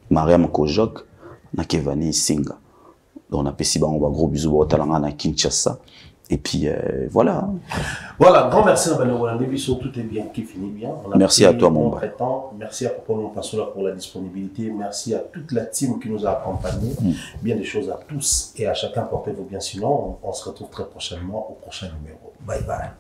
Mariam Kojok, Nakevani Singa. Donc on appelle si on va gros bisous à Talanga Kinshasa. Et puis voilà. Voilà, grand merci à l'émission, tout est bien, qui finit bien. Merci à toi, mon frère. Merci à Papa Mompasola pour la disponibilité. Merci à toute la team qui nous a accompagnés. Bien des choses à tous et à chacun. Portez-vous bien. Sinon, on se retrouve très prochainement au prochain numéro. Bye bye.